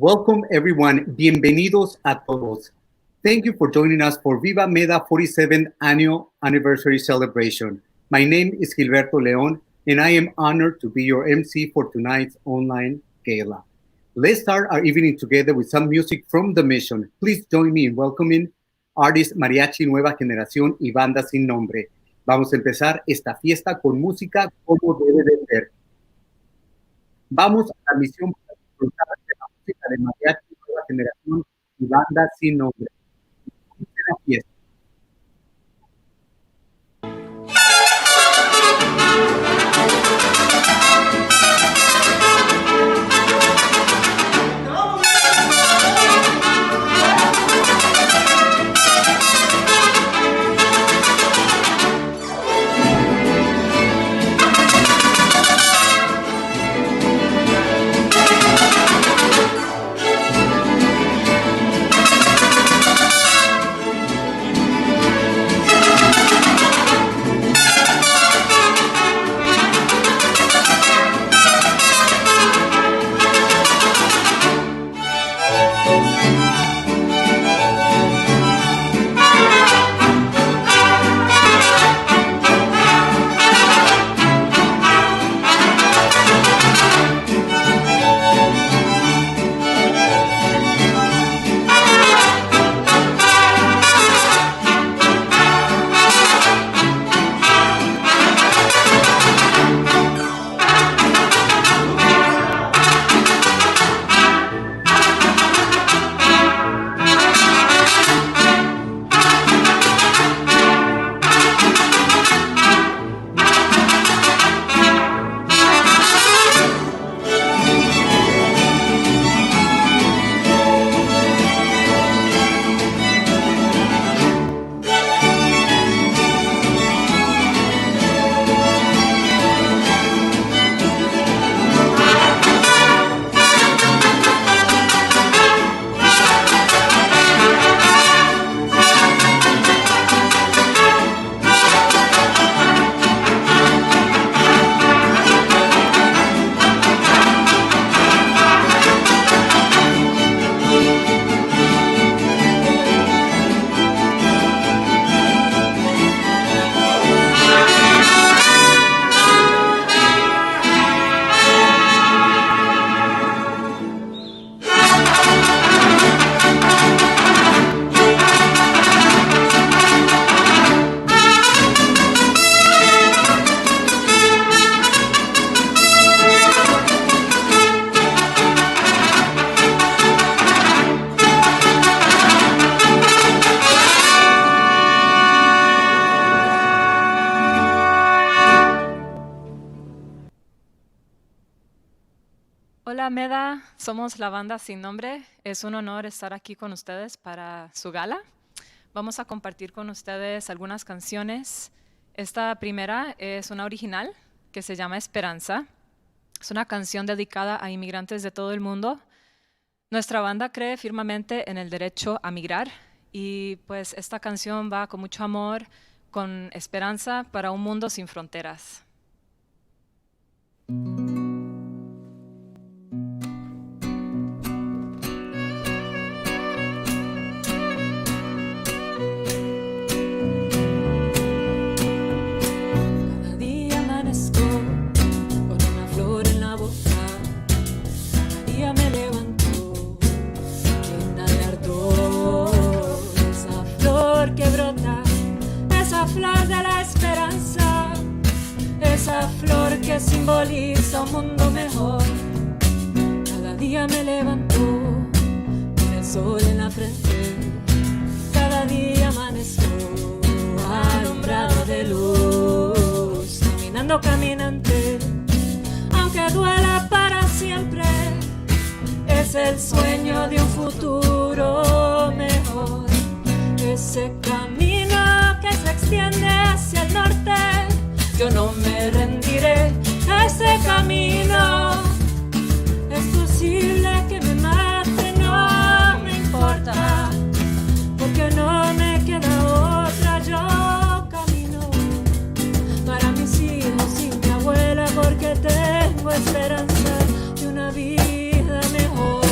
Welcome everyone. Bienvenidos a todos. Thank you for joining us for Viva MEDA 47th Annual Anniversary Celebration. My name is Gilberto Leon, and I am honored to be your MC for tonight's online gala. Let's start our evening together with some music from the mission. Please join me in welcoming artist Mariachi Nueva Generación y Banda Sin Nombre. Vamos a empezar esta fiesta con música como debe de ser. Vamos a la misión para disfrutar de la música de Mariachi Nueva Generación y Banda Sin Nombre. Inicia la fiesta. Hola MEDA, somos la banda Sin Nombre. Es un honor estar aquí con ustedes para su gala. Vamos a compartir con ustedes algunas canciones. Esta primera es una original que se llama Esperanza. Es una canción dedicada a inmigrantes de todo el mundo. Nuestra banda cree firmemente en el derecho a migrar y pues esta canción va con mucho amor, con esperanza para un mundo sin fronteras. Esa flor que simboliza un mundo mejor. Cada día me levanto con el sol en la frente. Cada día amanezco alumbrado de luz, caminando caminante. Aunque duela para siempre, es el sueño de un futuro mejor. Ese camino que se extiende hacia el norte, yo no me rendiré a ese camino. Es posible que me mate, no me importa, porque no me queda otra, yo camino para mis hijos y mi abuela, porque tengo esperanza de una vida mejor.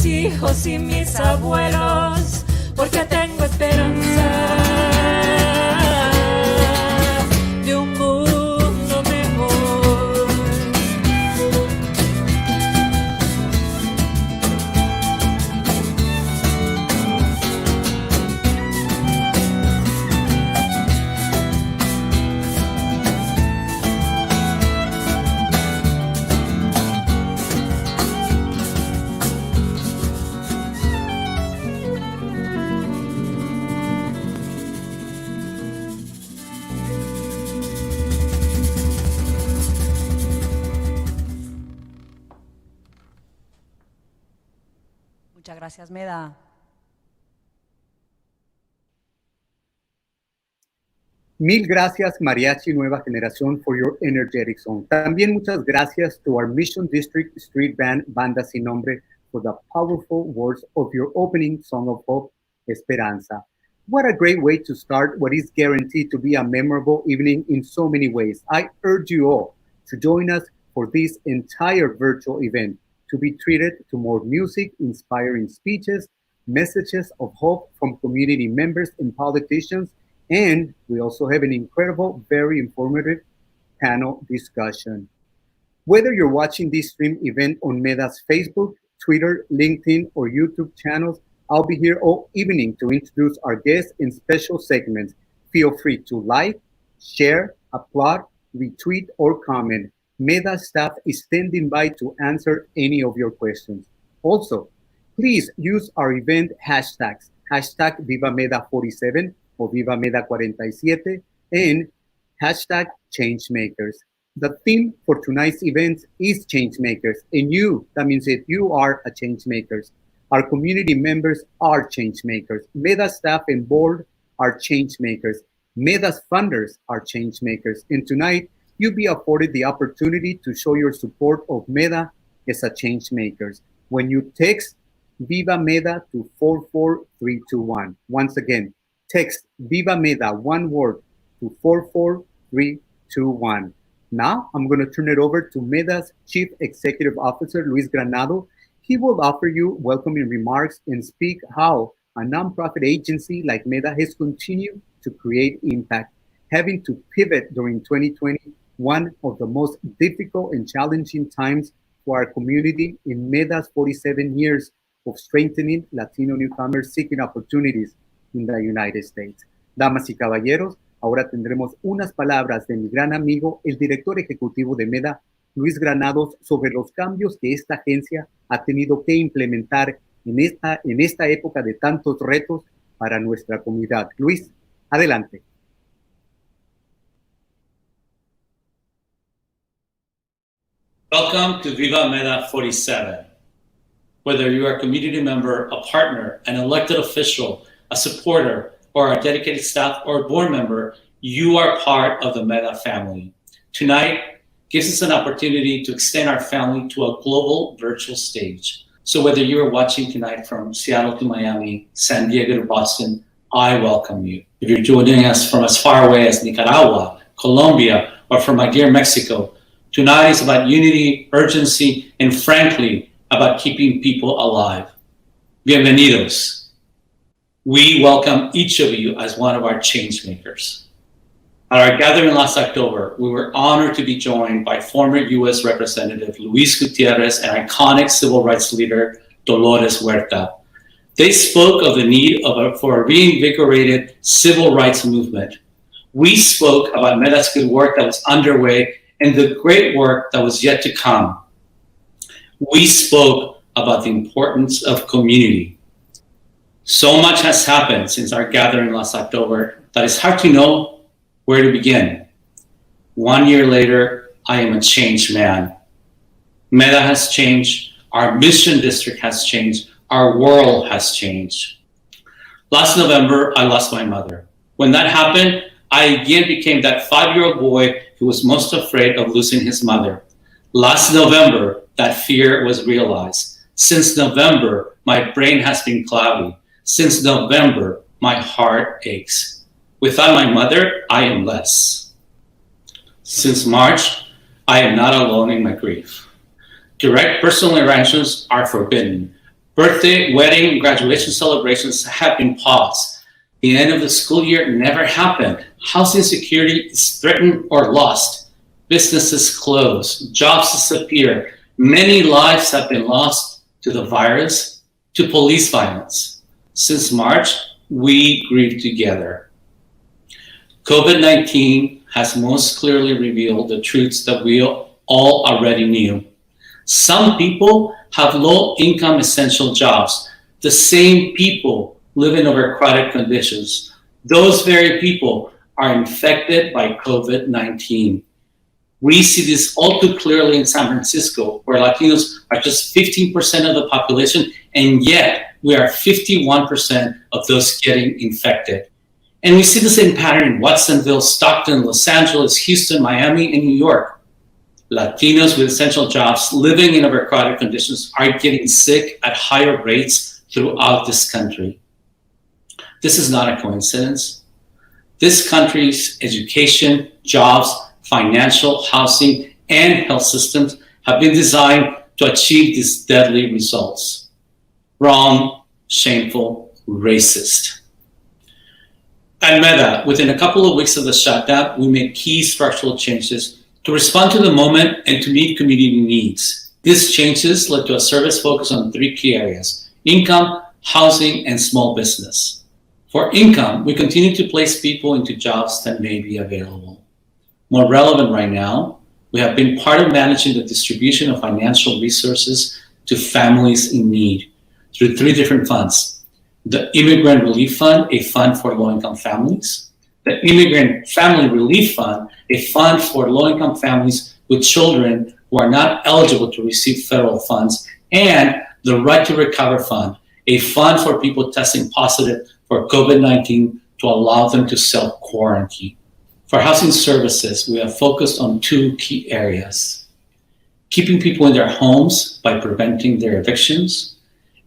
mis hijos y mis abuelos, porque tengo esperanza de un mundo mejor. Muchas gracias, MEDA. Mil gracias, Mariachi Nueva Generación, for your energetic song. También muchas gracias to our Mission District Street Band, Banda Sin Nombre, for the powerful words of your opening song of hope, Esperanza. What a great way to start what is guaranteed to be a memorable evening in so many ways. I urge you all to join us for this entire virtual event, to be treated to more music, inspiring speeches, messages of hope from community members and politicians, and we also have an incredible, very informative panel discussion. Whether you're watching this stream event on MEDA's Facebook, Twitter, LinkedIn, or YouTube channels, I'll be here all evening to introduce our guests in special segments. Feel free to like, share, applaud, retweet, or comment. MEDA staff is standing by to answer any of your questions. Also, please use our event hashtags, hashtag Viva MEDA 47 or Viva MEDA 47, and hashtag Changemakers. The theme for tonight's event is Changemakers, and you, that means that you are a Changemakers. Our community members are Changemakers. MEDA staff and board are Changemakers. MEDA's funders are Changemakers. And tonight, you'll be afforded the opportunity to show your support of MEDA as a Changemakers when you text Viva MEDA to 44321. Once again, text Viva MEDA, one word, to 44321. Now, I'm going to turn it over to MEDA's Chief Executive Officer, Luis Granado. He will offer you welcoming remarks and speak how a nonprofit agency like MEDA has continued to create impact, having to pivot during 2020, one of the most difficult and challenging times for our community in MEDA's 47 years of strengthening Latino newcomers seeking opportunities in the United States. Damas y caballeros, ahora tendremos unas palabras de mi gran amigo, el director ejecutivo de MEDA, Luis Granados, sobre los cambios que esta agencia ha tenido que implementar en esta época de tantos retos para nuestra comunidad. Luis, adelante. Welcome to Viva MEDA 47. Whether you are a community member, a partner, an elected official, a supporter, or a dedicated staff or board member, you are part of the MEDA family. Tonight gives us an opportunity to extend our family to a global virtual stage. So whether you are watching tonight from Seattle to Miami, San Diego to Boston, I welcome you. If you're joining us from as far away as Nicaragua, Colombia, or from my dear Mexico, tonight is about unity, urgency, and frankly, about keeping people alive. Bienvenidos. We welcome each of you as one of our change makers. At our gathering last October, we were honored to be joined by former U.S. Representative Luis Gutierrez and iconic civil rights leader Dolores Huerta. They spoke of the need for a reinvigorated civil rights movement. We spoke about MEDA's good work that was underway and the great work that was yet to come. We spoke about the importance of community. So much has happened since our gathering last October that it's hard to know where to begin. 1 year later, I am a changed man. MEDA has changed, our mission district has changed, our world has changed. Last November, I lost my mother. When that happened, I again became that 5-year-old boy who was most afraid of losing his mother. Last November, that fear was realized. Since November, my brain has been cloudy. Since November, my heart aches. Without my mother, I am less. Since March, I am not alone in my grief. Direct personal interactions are forbidden. Birthday, wedding, graduation celebrations have been paused. The end of the school year never happened. Housing security is threatened or lost. Businesses close, jobs disappear. Many lives have been lost to the virus, to police violence. Since March, we grieve together. COVID-19 has most clearly revealed the truths that we all already knew. Some people have low-income essential jobs. The same people live in overcrowded conditions. Those very people are infected by COVID-19. We see this all too clearly in San Francisco, where Latinos are just 15% of the population, and yet we are 51% of those getting infected. And we see the same pattern in Watsonville, Stockton, Los Angeles, Houston, Miami, and New York. Latinos with essential jobs living in overcrowded conditions are getting sick at higher rates throughout this country. This is not a coincidence. This country's education, jobs, financial, housing, and health systems have been designed to achieve these deadly results. Wrong, shameful, racist. At MEDA, within a couple of weeks of the shutdown, we made key structural changes to respond to the moment and to meet community needs. These changes led to a service focus on 3 key areas: income, housing, and small business. For income, we continue to place people into jobs that may be available. More relevant right now, we have been part of managing the distribution of financial resources to families in need through 3 different funds: the Immigrant Relief Fund, a fund for low-income families; the Immigrant Family Relief Fund, a fund for low-income families with children who are not eligible to receive federal funds; and the Right to Recover Fund, a fund for people testing positive for COVID-19 to allow them to self-quarantine. For housing services, we have focused on 2 key areas: keeping people in their homes by preventing their evictions,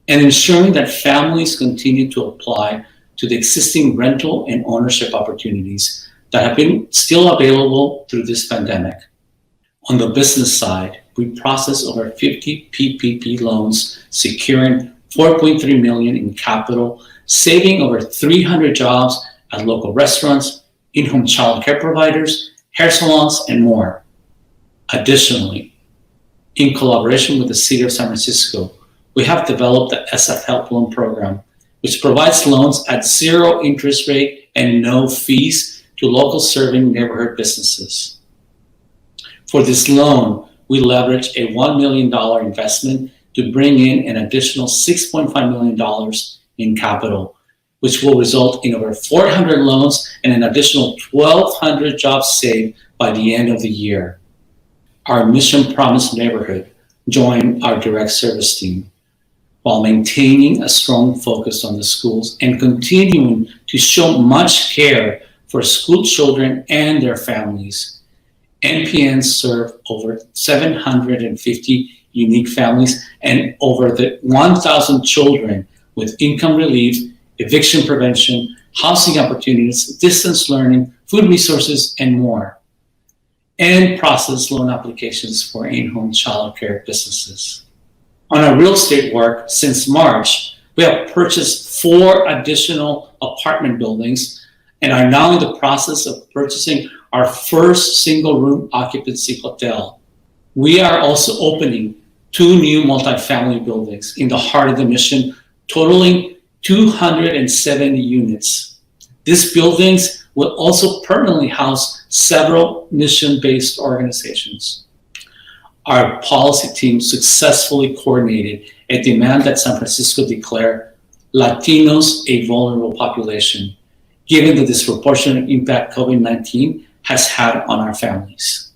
and ensuring that families continue to apply to the existing rental and ownership opportunities that have been still available through this pandemic. On the business side, we processed over 50 PPP loans, securing $4.3 million in capital, saving over 300 jobs at local restaurants, in-home child care providers, hair salons, and more. Additionally, in collaboration with the City of San Francisco, we have developed the SF Help Loan Program, which provides loans at 0 interest rate and no fees to local serving neighborhood businesses. For this loan, we leveraged a $1 million investment to bring in an additional $6.5 million in capital, which will result in over 400 loans and an additional 1,200 jobs saved by the end of the year. Our Mission Promise neighborhood joined our direct service team, while maintaining a strong focus on the schools and continuing to show much care for school children and their families. NPNs serve over 750 unique families and over 1,000 children with income relief, eviction prevention, housing opportunities, distance learning, food resources, and more. And process loan applications for in-home childcare businesses. On our real estate work, since March, we have purchased 4 additional apartment buildings and are now in the process of purchasing our first single-room occupancy hotel. We are also opening 2 new multifamily buildings in the heart of the mission, totaling 270 units. These buildings will also permanently house several mission-based organizations. Our policy team successfully coordinated a demand that San Francisco declare Latinos a vulnerable population, given the disproportionate impact COVID-19 has had on our families.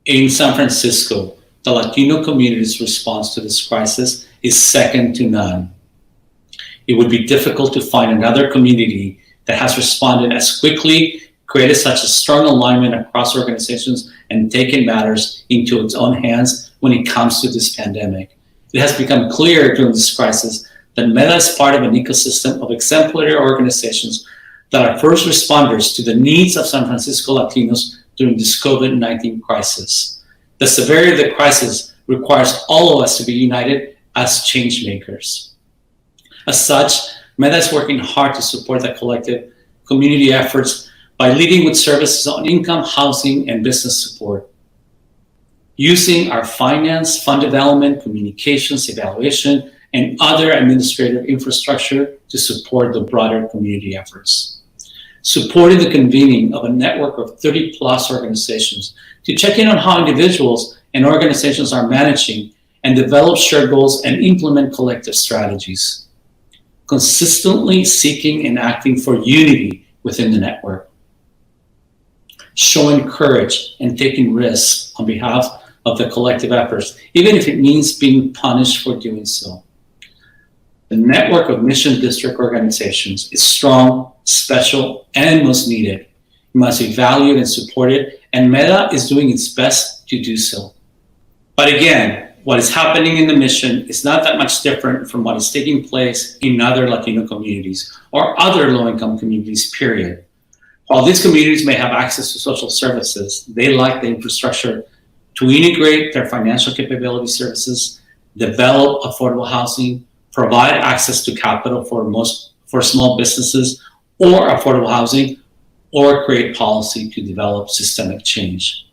In San Francisco, the Latino community's response to this crisis is second to none. It would be difficult to find another community that has responded as quickly, created such a strong alignment across organizations, and taken matters into its own hands when it comes to this pandemic. It has become clear during this crisis that MEDA is part of an ecosystem of exemplary organizations that are first responders to the needs of San Francisco Latinos during this COVID-19 crisis. The severity of the crisis requires all of us to be united as change makers. As such, MEDA is working hard to support the collective community efforts by leading with services on income, housing, and business support. Using our finance, fund development, communications, evaluation, and other administrative infrastructure to support the broader community efforts. Supporting the convening of a network of 30+ organizations to check in on how individuals and organizations are managing and develop shared goals and implement collective strategies. Consistently seeking and acting for unity within the network. Showing courage and taking risks on behalf of the collective efforts, even if it means being punished for doing so. The network of mission district organizations is strong, special, and most needed. It must be valued and supported, and MEDA is doing its best to do so. But again, what is happening in the mission is not that much different from what is taking place in other Latino communities or other low-income communities, period. While these communities may have access to social services, they lack the infrastructure to integrate their financial capability services, develop affordable housing, provide access to capital for small businesses or affordable housing, or create policy to develop systemic change.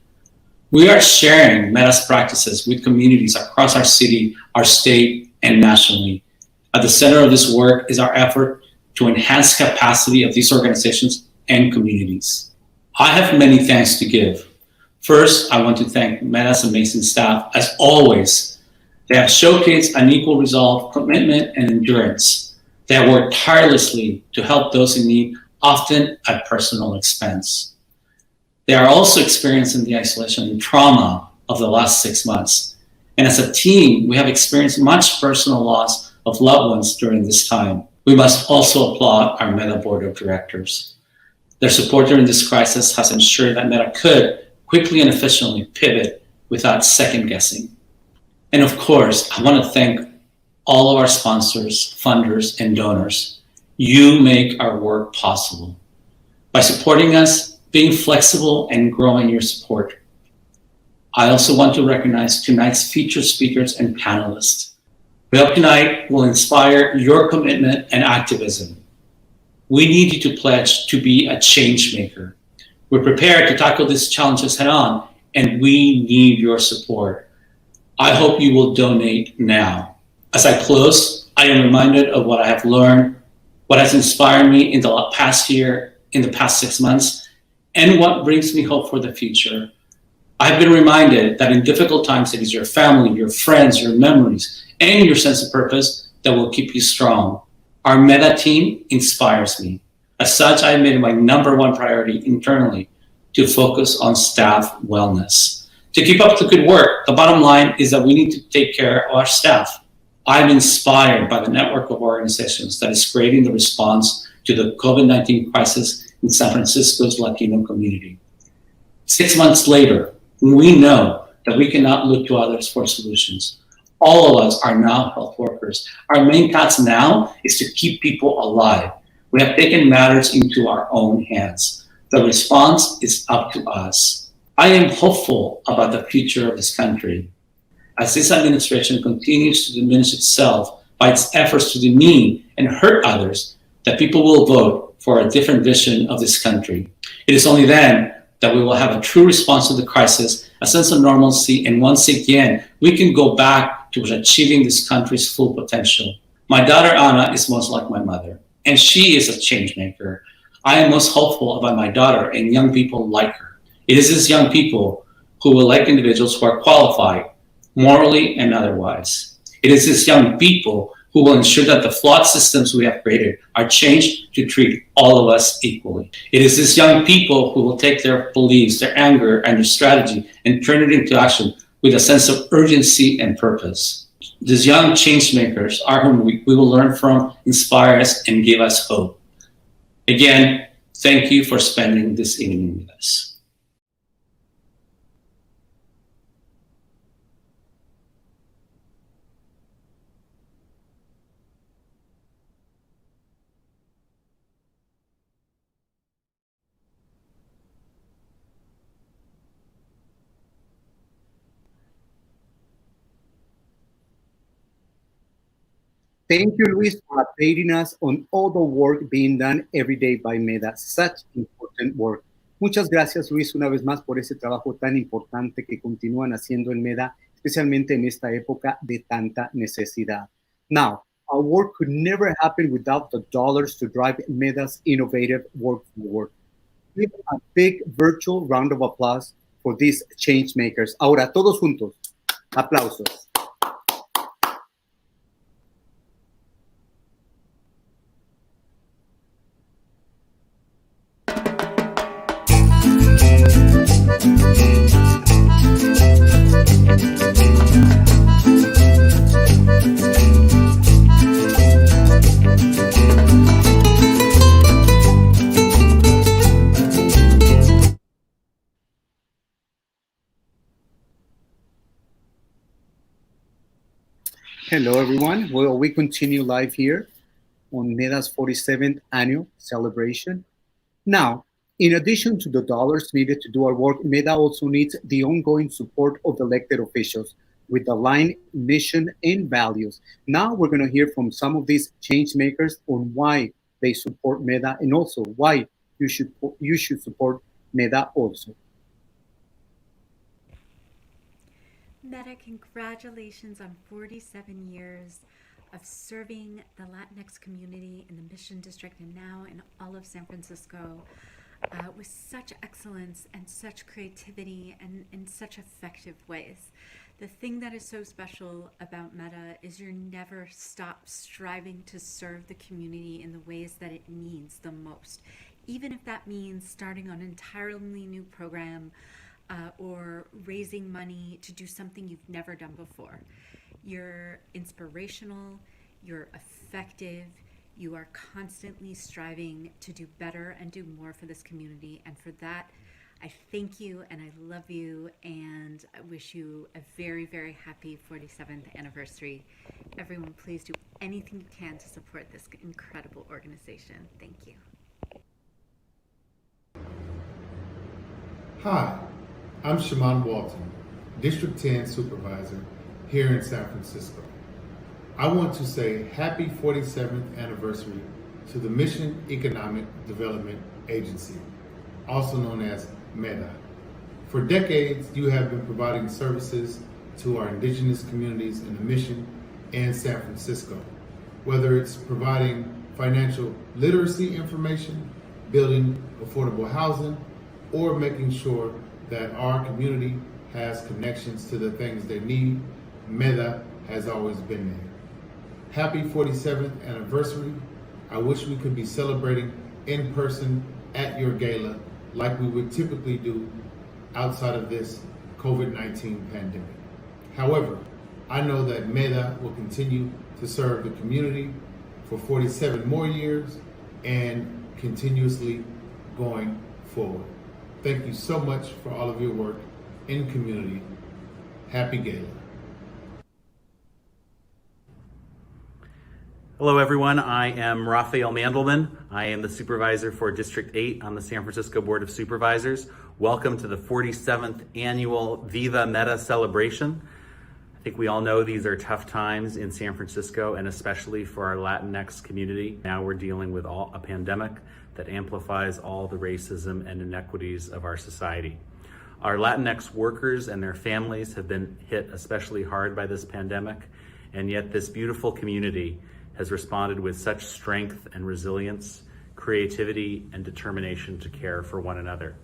We are sharing MEDA's practices with communities across our city, our state, and nationally. At the center of this work is our effort to enhance capacity of these organizations and communities. I have many thanks to give. First, I want to thank MEDA's amazing staff. As always, they have showcased an equal resolve, commitment, and endurance. They have worked tirelessly to help those in need, often at personal expense. They are also experiencing the isolation and trauma of the last 6 months. And as a team, we have experienced much personal loss of loved ones during this time. We must also applaud our MEDA Board of Directors. Their support during this crisis has ensured that MEDA could quickly and efficiently pivot without second guessing. And of course, I want to thank all of our sponsors, funders, and donors. You make our work possible. By supporting us, being flexible, and growing your support. I also want to recognize tonight's featured speakers and panelists. We hope tonight will inspire your commitment and activism. We need you to pledge to be a change maker. We're prepared to tackle these challenges head on, and we need your support. I hope you will donate now. As I close, I am reminded of what I have learned, what has inspired me in the past year, in the past 6 months, and what brings me hope for the future. I've been reminded that in difficult times, it is your family, your friends, your memories, and your sense of purpose that will keep you strong. Our MEDA team inspires me. As such, I have made it my #1 priority internally to focus on staff wellness. To keep up the good work, the bottom line is that we need to take care of our staff. I'm inspired by the network of organizations that is creating the response to the COVID-19 crisis in San Francisco's Latino community. 6 months later, we know that we cannot look to others for solutions. All of us are now health workers. Our main task now is to keep people alive. We have taken matters into our own hands. The response is up to us. I am hopeful about the future of this country. As this administration continues to diminish itself by its efforts to demean and hurt others, that people will vote for a different vision of this country. It is only then that we will have a true response to the crisis, a sense of normalcy, and once again, we can go back to achieving this country's full potential. My daughter Anna is most like my mother, and she is a change maker. I am most hopeful about my daughter and young people like her. It is these young people who will elect individuals who are qualified, morally and otherwise. It is these young people who will ensure that the flawed systems we have created are changed to treat all of us equally. It is these young people who will take their beliefs, their anger, and their strategy and turn it into action with a sense of urgency and purpose. These young change makers are whom we will learn from, inspire us, and give us hope. Again, thank you for spending this evening with us. Thank you, Luis, for updating us on all the work being done every day by MEDA. Such important work. Muchas gracias, Luis, una vez más por ese trabajo tan importante que continúan haciendo en MEDA, especialmente en esta época de tanta necesidad. Now, our work could never happen without the dollars to drive MEDA's innovative work forward. Give a big virtual round of applause for these change makers. Ahora, todos juntos, aplausos. Hello, everyone. Well, we continue live here on MEDA's 47th annual celebration. Now, in addition to the dollars needed to do our work, MEDA also needs the ongoing support of elected officials with aligned mission and values. Now we're going to hear from some of these change makers on why they support MEDA and also why you should support MEDA also. MEDA, congratulations on 47 years of serving the Latinx community in the Mission District and now in all of San Francisco with such excellence and such creativity and in such effective ways. The thing that is so special about MEDA is you're never stop striving to serve the community in the ways that it needs the most, even if that means starting an entirely new program or raising money to do something you've never done before. You're inspirational, you're effective, you are constantly striving to do better and do more for this community. And for that, I thank you and I love you and I wish you a very, very happy 47th anniversary. Everyone, please do anything you can to support this incredible organization. Thank you. Hi, I'm Shaman Walton, District 10 Supervisor here in San Francisco. I want to say happy 47th anniversary to the Mission Economic Development Agency, also known as MEDA. For decades, you have been providing services to our indigenous communities in the Mission and San Francisco, whether it's providing financial literacy information, building affordable housing, or making sure that our community has connections to the things they need. MEDA has always been there. Happy 47th anniversary. I wish we could be celebrating in person at your gala like we would typically do outside of this COVID-19 pandemic. However, I know that MEDA will continue to serve the community for 47 more years and continuously going forward. Thank you so much for all of your work in community. Happy Gala. Hello everyone, I am Raphael Mandelman. I am the supervisor for District 8 on the San Francisco Board of Supervisors. Welcome to the 47th Annual VIVA MEDA celebration. I think we all know these are tough times in San Francisco and especially for our Latinx community. Now we're dealing with a pandemic that amplifies all the racism and inequities of our society. Our Latinx workers and their families have been hit especially hard by this pandemic, and yet this beautiful community has responded with such strength and resilience, creativity, and determination to care for one another.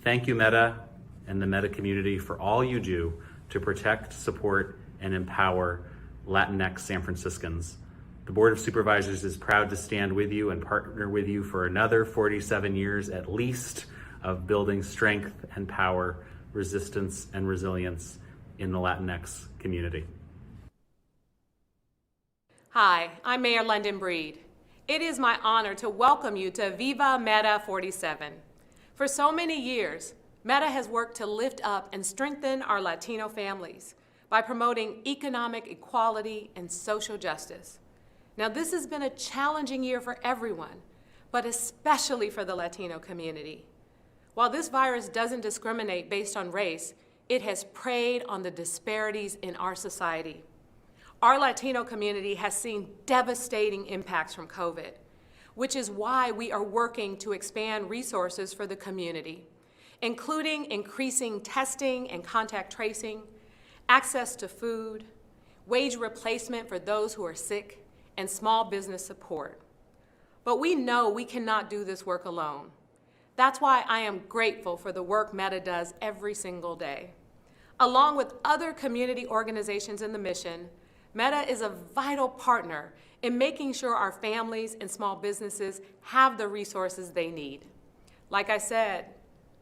Thank you, MEDA and the MEDA community for all you do to protect, support, and empower Latinx San Franciscans. The Board of Supervisors is proud to stand with you and partner with you for another 47 years at least of building strength and power, resistance, and resilience in the Latinx community. Hi, I'm Mayor London Breed. It is my honor to welcome you to Viva MEDA 47. For so many years, MEDA has worked to lift up and strengthen our Latino families by promoting economic equality and social justice. Now, this has been a challenging year for everyone, but especially for the Latino community. While this virus doesn't discriminate based on race, it has preyed on the disparities in our society. Our Latino community has seen devastating impacts from COVID, which is why we are working to expand resources for the community, including increasing testing and contact tracing, access to food, wage replacement for those who are sick, and small business support. But we know we cannot do this work alone. That's why I am grateful for the work MEDA does every single day. Along with other community organizations in the mission, MEDA is a vital partner in making sure our families and small businesses have the resources they need. Like I said,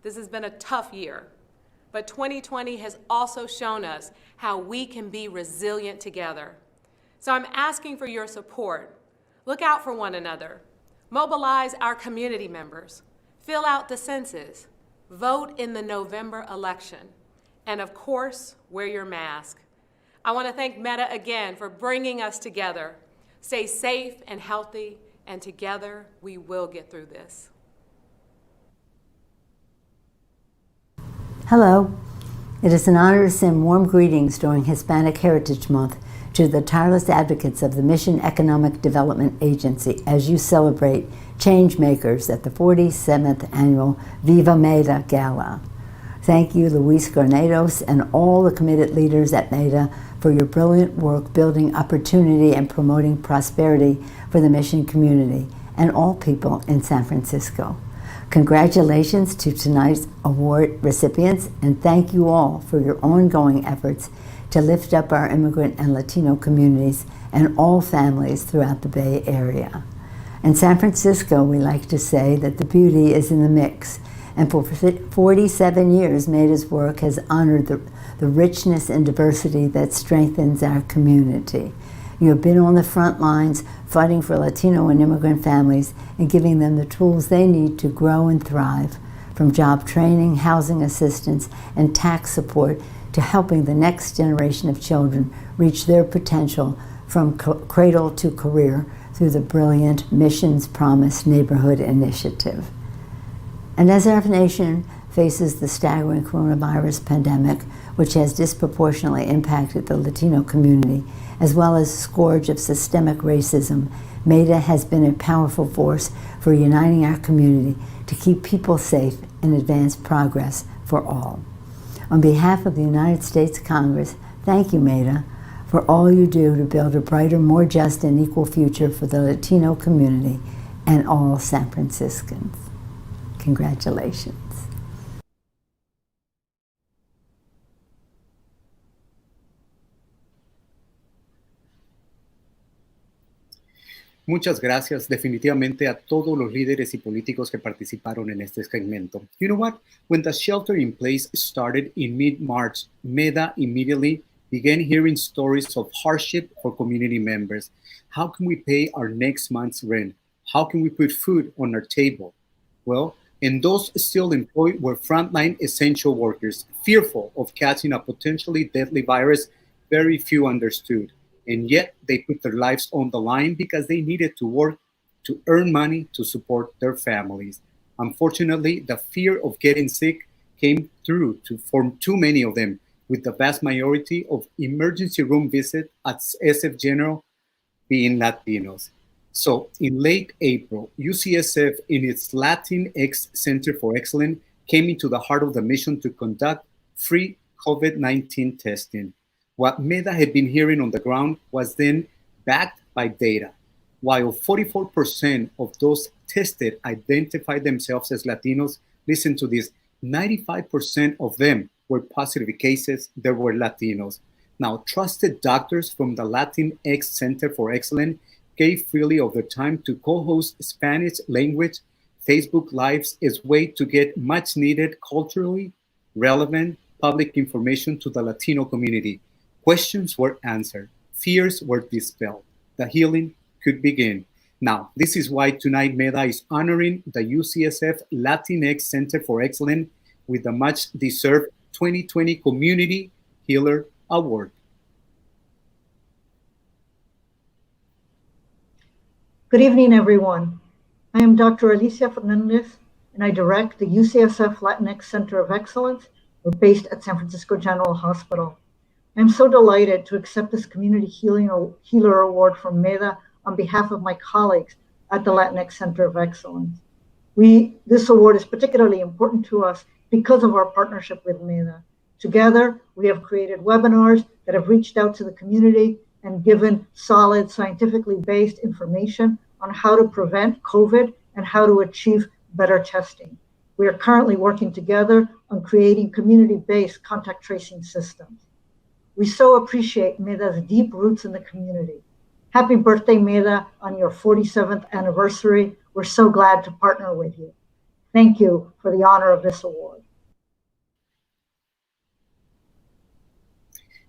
this has been a tough year, but 2020 has also shown us how we can be resilient together. So I'm asking for your support. Look out for one another. Mobilize our community members. Fill out the census. Vote in the November election. And of course, wear your mask. I want to thank MEDA again for bringing us together. Stay safe and healthy, and together we will get through this. Hello. It is an honor to send warm greetings during Hispanic Heritage Month to the tireless advocates of the Mission Economic Development Agency as you celebrate change makers at the 47th Annual Viva MEDA Gala. Thank you, Luis Granados, and all the committed leaders at MEDA for your brilliant work building opportunity and promoting prosperity for the mission community and all people in San Francisco. Congratulations to tonight's award recipients, and thank you all for your ongoing efforts to lift up our immigrant and Latino communities and all families throughout the Bay Area. In San Francisco, we like to say that the beauty is in the mix, and for 47 years, MEDA's work has honored the richness and diversity that strengthens our community. You have been on the front lines fighting for Latino and immigrant families and giving them the tools they need to grow and thrive, from job training, housing assistance, and tax support to helping the next generation of children reach their potential from cradle to career through the brilliant Missions Promise Neighborhood Initiative. And as our nation faces the staggering coronavirus pandemic, which has disproportionately impacted the Latino community, as well as a scourge of systemic racism, MEDA has been a powerful force for uniting our community to keep people safe and advance progress for all. On behalf of the United States Congress, thank you, MEDA, for all you do to build a brighter, more just and equal future for the Latino community and all San Franciscans. Congratulations. Muchas gracias definitivamente a todos los líderes y políticos que participaron en este segmento. You know what? When the shelter in place started in mid-March, MEDA immediately began hearing stories of hardship for community members. How can we pay our next month's rent? How can we put food on our table? Well, and those still employed were frontline essential workers, fearful of catching a potentially deadly virus very few understood. And yet they put their lives on the line because they needed to work to earn money to support their families. Unfortunately, the fear of getting sick came through for too many of them, with the vast majority of emergency room visits at SF General being Latinos. So in late April, UCSF in its Latinx Center for Excellence came into the heart of the mission to conduct free COVID-19 testing. What MEDA had been hearing on the ground was then backed by data. While 44% of those tested identified themselves as Latinos, listen to this, 95% of them were positive cases that were Latinos. Now, trusted doctors from the Latinx Center for Excellence gave freely of their time to co-host Spanish language Facebook Lives as a way to get much needed culturally relevant public information to the Latino community. Questions were answered, fears were dispelled, the healing could begin. Now, this is why tonight MEDA is honoring the UCSF Latinx Center for Excellence with the much-deserved 2020 Community Healer Award. Good evening, everyone. I am Dr. Alicia Fernandez, and I direct the UCSF Latinx Center of Excellence. We're based at San Francisco General Hospital. I'm so delighted to accept this Community Healer Award from MEDA on behalf of my colleagues at the Latinx Center of Excellence. This award is particularly important to us because of our partnership with MEDA. Together, we have created webinars that have reached out to the community and given solid, scientifically based information on how to prevent COVID and how to achieve better testing. We are currently working together on creating community-based contact tracing systems. We so appreciate MEDA's deep roots in the community. Happy birthday, MEDA, on your 47th anniversary. We're so glad to partner with you. Thank you for the honor of this award.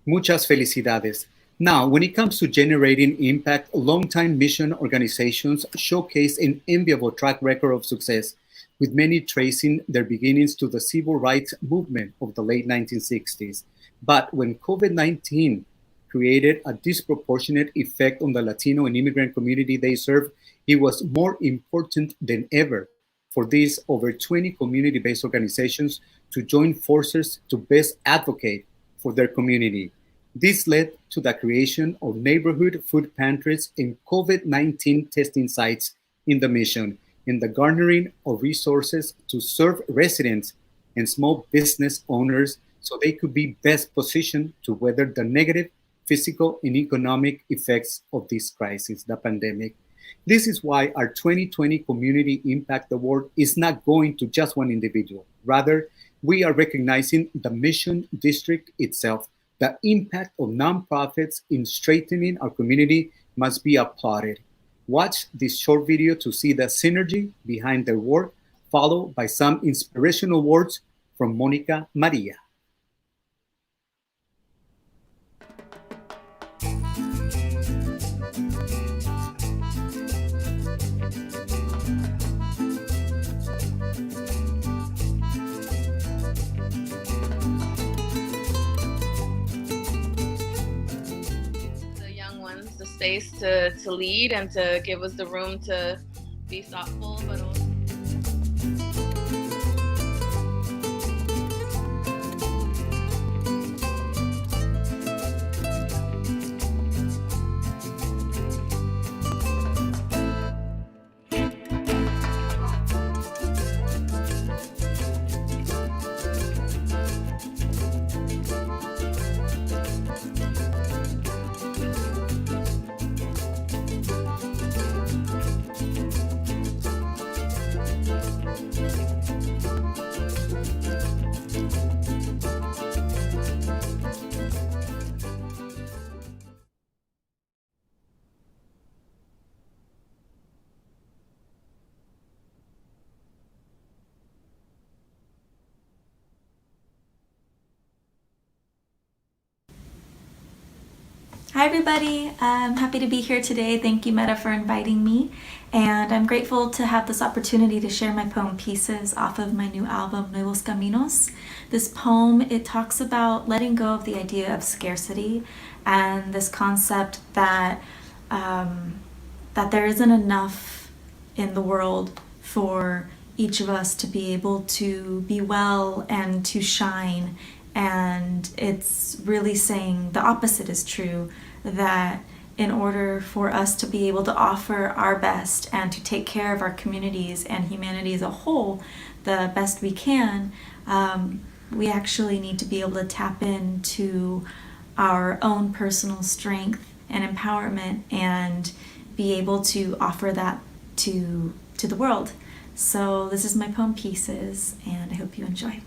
Muchas felicidades. Now, when it comes to generating impact, longtime mission organizations showcase an enviable track record of success, with many tracing their beginnings to the civil rights movement of the late 1960s. But when COVID-19 created a disproportionate effect on the Latino and immigrant community they serve, it was more important than ever for these over 20 community-based organizations to join forces to best advocate for their community. This led to the creation of neighborhood food pantries and COVID-19 testing sites in the mission, and the garnering of resources to serve residents and small business owners so they could be best positioned to weather the negative physical and economic effects of this crisis, the pandemic. This is why our 2020 Community Impact Award is not going to just one individual. Rather, we are recognizing the mission district itself. The impact of nonprofits in strengthening our community must be applauded. Watch this short video to see the synergy behind their work, followed by some inspirational words from Monica Maria. The space to lead and to give us the room to be thoughtful, but also Hi everybody, I'm happy to be here today. Thank you MEDA for inviting me, and I'm grateful to have this opportunity to share my poem Pieces off of my new album Nuevos Caminos. This poem, it talks about letting go of the idea of scarcity and this concept that that there isn't enough in the world for each of us to be able to be well and to shine. And it's really saying the opposite is true, that in order for us to be able to offer our best and to take care of our communities and humanity as a whole the best we can, we actually need to be able to tap into our own personal strength and empowerment and be able to offer that to the world. So this is my poem Pieces, and I hope you enjoy.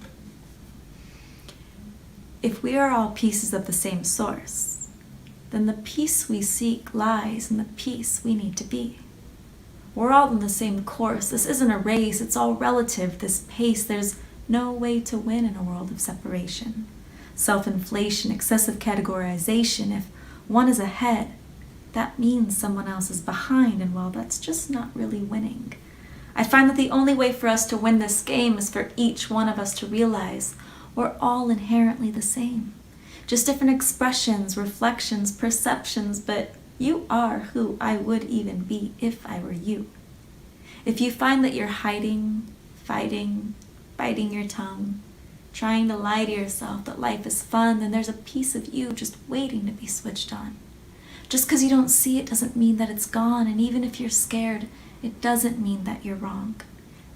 If we are all pieces of the same source, then the peace we seek lies in the peace we need to be. We're all in the same course. This isn't a race, it's all relative, this pace. There's no way to win in a world of separation. Self-inflation, excessive categorization. If one is ahead, that means someone else is behind, and well, that's just not really winning. I find that the only way for us to win this game is for each one of us to realize we're all inherently the same. Just different expressions, reflections, perceptions, but you are who I would even be if I were you. If you find that you're hiding, fighting, biting your tongue, trying to lie to yourself that life is fun, then there's a piece of you just waiting to be switched on. Just because you don't see it doesn't mean that it's gone, and even if you're scared, it doesn't mean that you're wrong.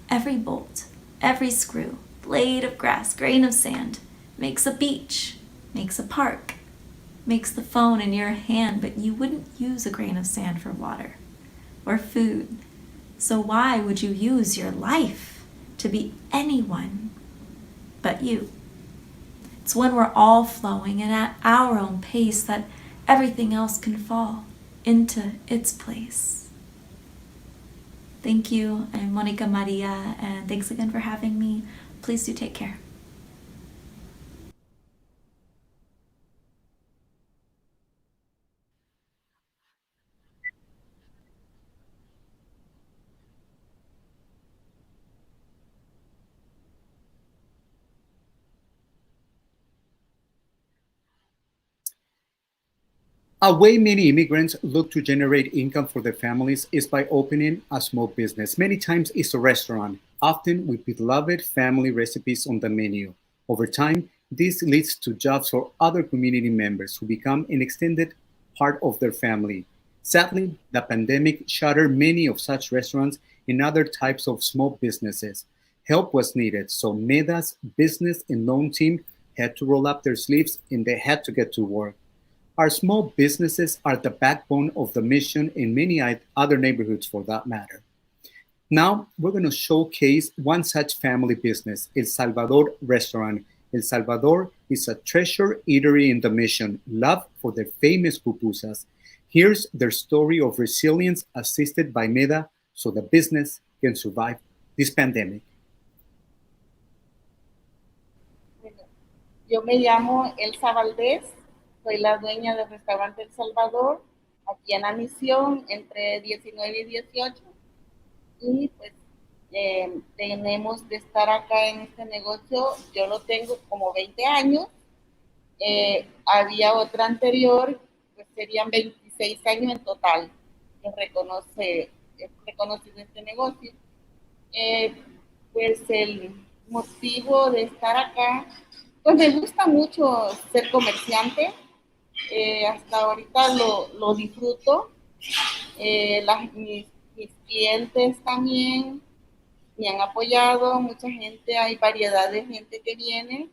Every bolt, every screw, blade of grass, grain of sand makes a beach, makes a park, makes the phone in your hand, but you wouldn't use a grain of sand for water or food. So why would you use your life to be anyone but you? It's when we're all flowing and at our own pace that everything else can fall into its place. Thank you. I'm Monica Maria, and thanks again for having me. Please do take care. A way many immigrants look to generate income for their families is by opening a small business. Many times it's a restaurant, often with beloved family recipes on the menu. Over time, this leads to jobs for other community members who become an extended part of their family. Sadly, the pandemic shuttered many of such restaurants and other types of small businesses. Help was needed, so MEDA's business and loan team had to roll up their sleeves and they had to get to work. Our small businesses are the backbone of the mission in many other neighborhoods for that matter. Now, we're going to showcase one such family business, El Salvador Restaurant. El Salvador is a treasure eatery in the mission, loved for their famous pupusas. Here's their story of resilience assisted by MEDA so the business can survive this pandemic. Yo me llamo Elsa Valdés, soy la dueña del restaurante El Salvador, aquí en la misión, entre 19 y 18. Y pues tenemos de estar acá en este negocio, yo lo tengo como 20 años. Había otra anterior, pues serían 26 años en total que reconocido este negocio. Pues el motivo de estar acá, pues me gusta mucho ser comerciante. Hasta ahorita lo disfruto. Mis clientes también me han apoyado, mucha gente, hay variedad de gente que viene.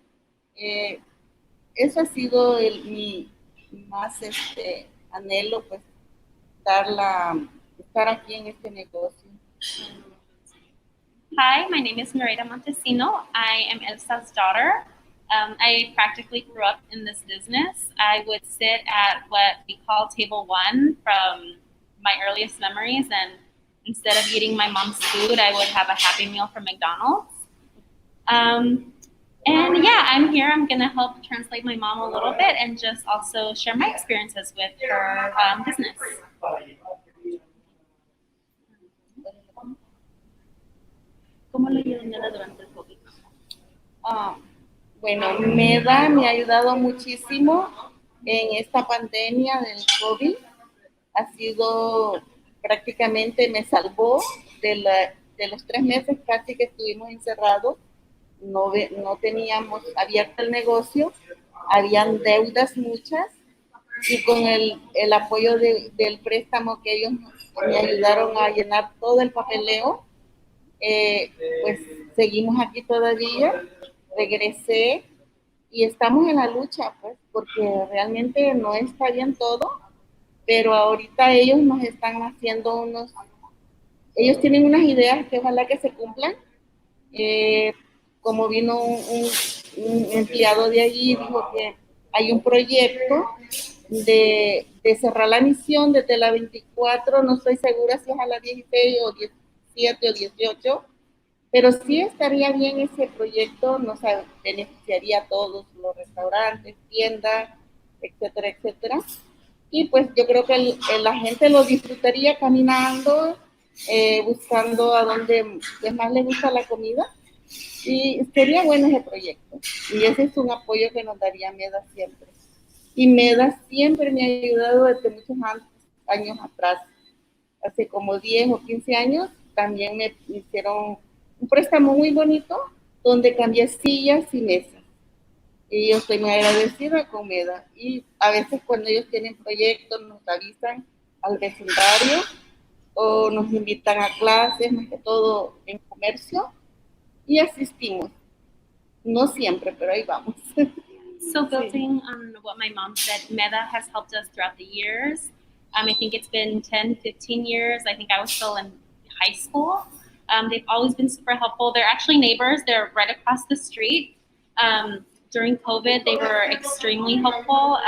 Eso ha sido mi más anhelo, pues estar aquí en este negocio. Hi, my name is Narita Montesino. I am Elsa's daughter. I practically grew up in this business. I would sit at what we call table one from my earliest memories, and instead of eating my mom's food, I would have a Happy Meal from McDonald's. And yeah, I'm here. I'm gonna help translate my mom a little bit and just also share my experiences with her business. ¿Cómo le ayudó MEDA durante el COVID? Bueno, MEDA me ha ayudado muchísimo en esta pandemia del COVID. Ha sido, prácticamente me salvó de los 3 meses casi que estuvimos encerrados. No teníamos abierto el negocio, habían deudas muchas, y con el apoyo del préstamo que ellos me ayudaron a llenar todo el papeleo, pues seguimos aquí todavía. Regresé y estamos en la lucha, pues, porque realmente no está bien todo, pero ahorita ellos nos están haciendo ellos tienen unas ideas que ojalá que se cumplan. Como vino un empleado de allí, dijo que hay un proyecto de cerrar la misión desde la 24, no estoy segura si es a la 16 o 17 o 18, pero sí estaría bien ese proyecto, nos beneficiaría a todos los restaurantes, tiendas, etcétera, etcétera. Y pues yo creo que la gente lo disfrutaría caminando, buscando a donde más le gusta la comida. Y sería bueno ese proyecto. Y ese es un apoyo que nos daría MEDA siempre. Y MEDA siempre me ha ayudado desde muchos años atrás. Hace como 10 o 15 años también me hicieron un préstamo muy bonito donde cambié sillas y mesas. Y yo estoy muy agradecida con MEDA. Y a veces cuando ellos tienen proyectos nos avisan al vecindario o nos invitan a clases, más que todo en comercio, y asistimos. No siempre, pero ahí vamos. So building on what my mom said, MEDA has helped us throughout the years. I think it's been 10, 15 years. I think I was still in high school. They've always been super helpful. They're actually neighbors. They're right across the street. During COVID, they were extremely helpful.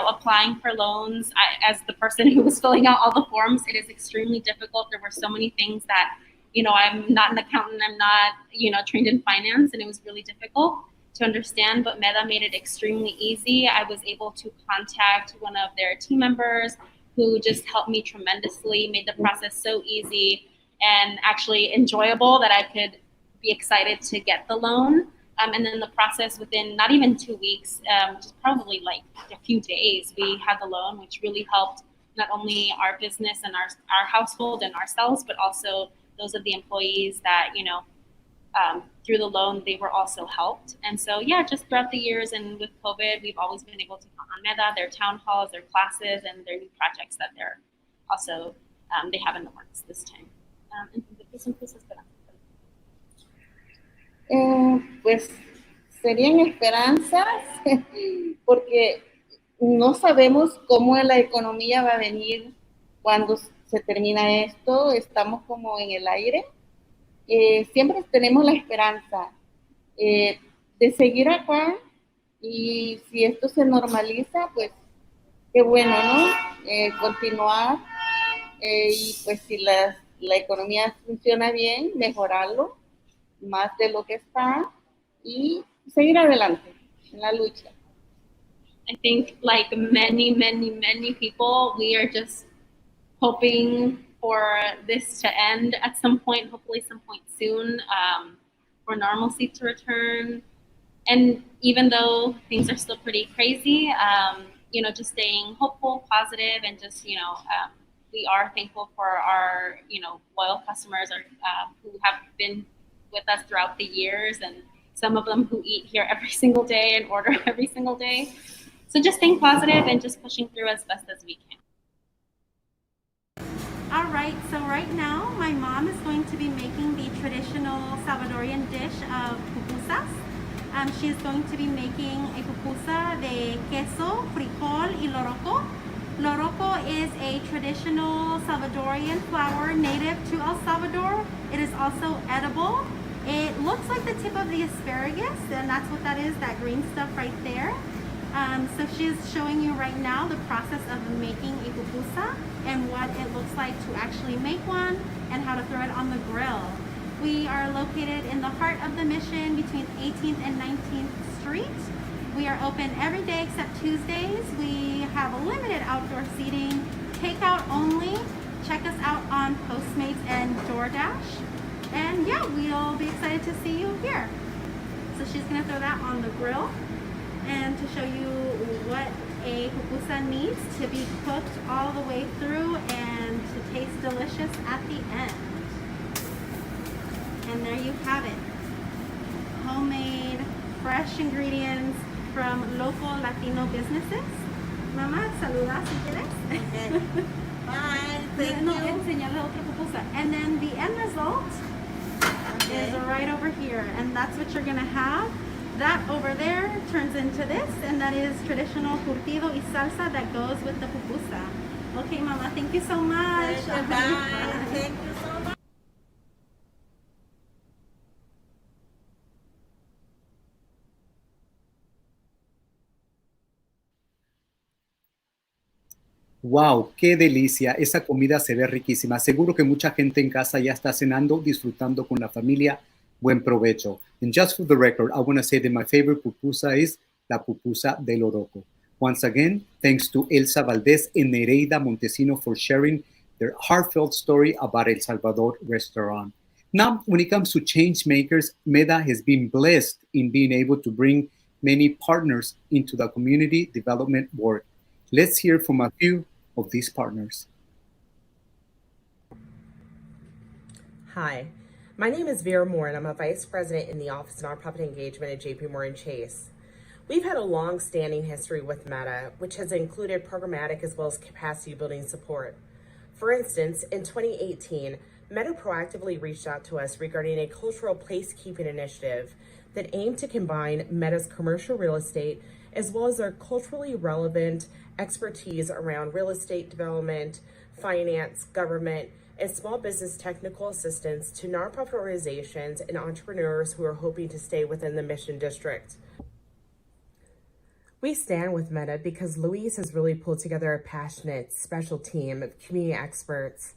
Applying for loans, as the person who was filling out all the forms, it is extremely difficult. There were so many things that, I'm not an accountant, I'm not, trained in finance, and it was really difficult to understand, but MEDA made it extremely easy. I was able to contact one of their team members who just helped me tremendously, made the process so easy and actually enjoyable that I could be excited to get the loan. And then the process within not even 2 weeks, just probably like a few days, we had the loan, which really helped not only our business and our household and ourselves, but also those of the employees that, through the loan, they were also helped. And so, just throughout the years and with COVID, we've always been able to count on MEDA, their town halls, their classes, and their new projects that they're also, they have in the works this time. Pues serían esperanzas, porque no sabemos cómo la economía va a venir cuando se termina esto, estamos como en el aire. Siempre tenemos la esperanza de seguir acá, y si esto se normaliza, pues qué bueno, ¿no? Continuar, y pues si la economía funciona bien, mejorarlo más de lo que está y seguir adelante en la lucha. I think like many people, we are just hoping for this to end at some point, hopefully some point soon, for normalcy to return. And even though things are still pretty crazy, just staying hopeful, positive, and just, we are thankful for our, loyal customers who have been with us throughout the years, and some of them who eat here every single day and order every single day. So just staying positive and just pushing through as best as we can. All right, so right now my mom is going to be making the traditional Salvadorian dish of pupusas. She is going to be making a pupusa de queso, frijol, y loroco. Loroco is a traditional Salvadorian flour native to El Salvador. It is also edible. It looks like the tip of the asparagus, and that's what that is, that green stuff right there. So she's showing you right now the process of making a pupusa and what it looks like to actually make one and how to throw it on the grill. We are located in the heart of the Mission between 18th and 19th Street. We are open every day except Tuesdays. We have limited outdoor seating, takeout only. Check us out on Postmates and DoorDash. And we'll be excited to see you here. So she's gonna throw that on the grill, and to show you what a pupusa needs to be cooked all the way through and to taste delicious at the end. And there you have it. Homemade, fresh ingredients from local Latino businesses. Mamá, saluda si quieres. Okay. Bye, thank you. Enseñarle otra pupusa. And then the end result is right over here, and that's what you're gonna have. That over there turns into this, and that is traditional curtido y salsa that goes with the pupusa. Okay, Mama, thank you so much. Bye. Thank you so much. Wow, qué delicia. Esa comida se ve riquísima. Seguro que mucha gente en casa ya está cenando, disfrutando con la familia. Buen provecho. And just for the record, I want to say that my favorite pupusa is la pupusa del Oroco. Once again, thanks to Elsa Valdez and Nereida Montesino for sharing their heartfelt story about El Salvador restaurant. Now, when it comes to change makers, MEDA has been blessed in being able to bring many partners into the community development work. Let's hear from a few of these partners. Hi, My name is Vera Moore, and I'm a Vice President in the Office of Nonprofit Engagement at JPMorgan Chase. We've had a long-standing history with MEDA, which has included programmatic as well as capacity-building support. For instance, in 2018, MEDA proactively reached out to us regarding a cultural placekeeping initiative that aimed to combine MEDA's commercial real estate as well as our culturally relevant expertise around real estate development, finance, government, and small business technical assistance to nonprofit organizations and entrepreneurs who are hoping to stay within the Mission District. We stand with MEDA because Luis has really pulled together a passionate, special team of community experts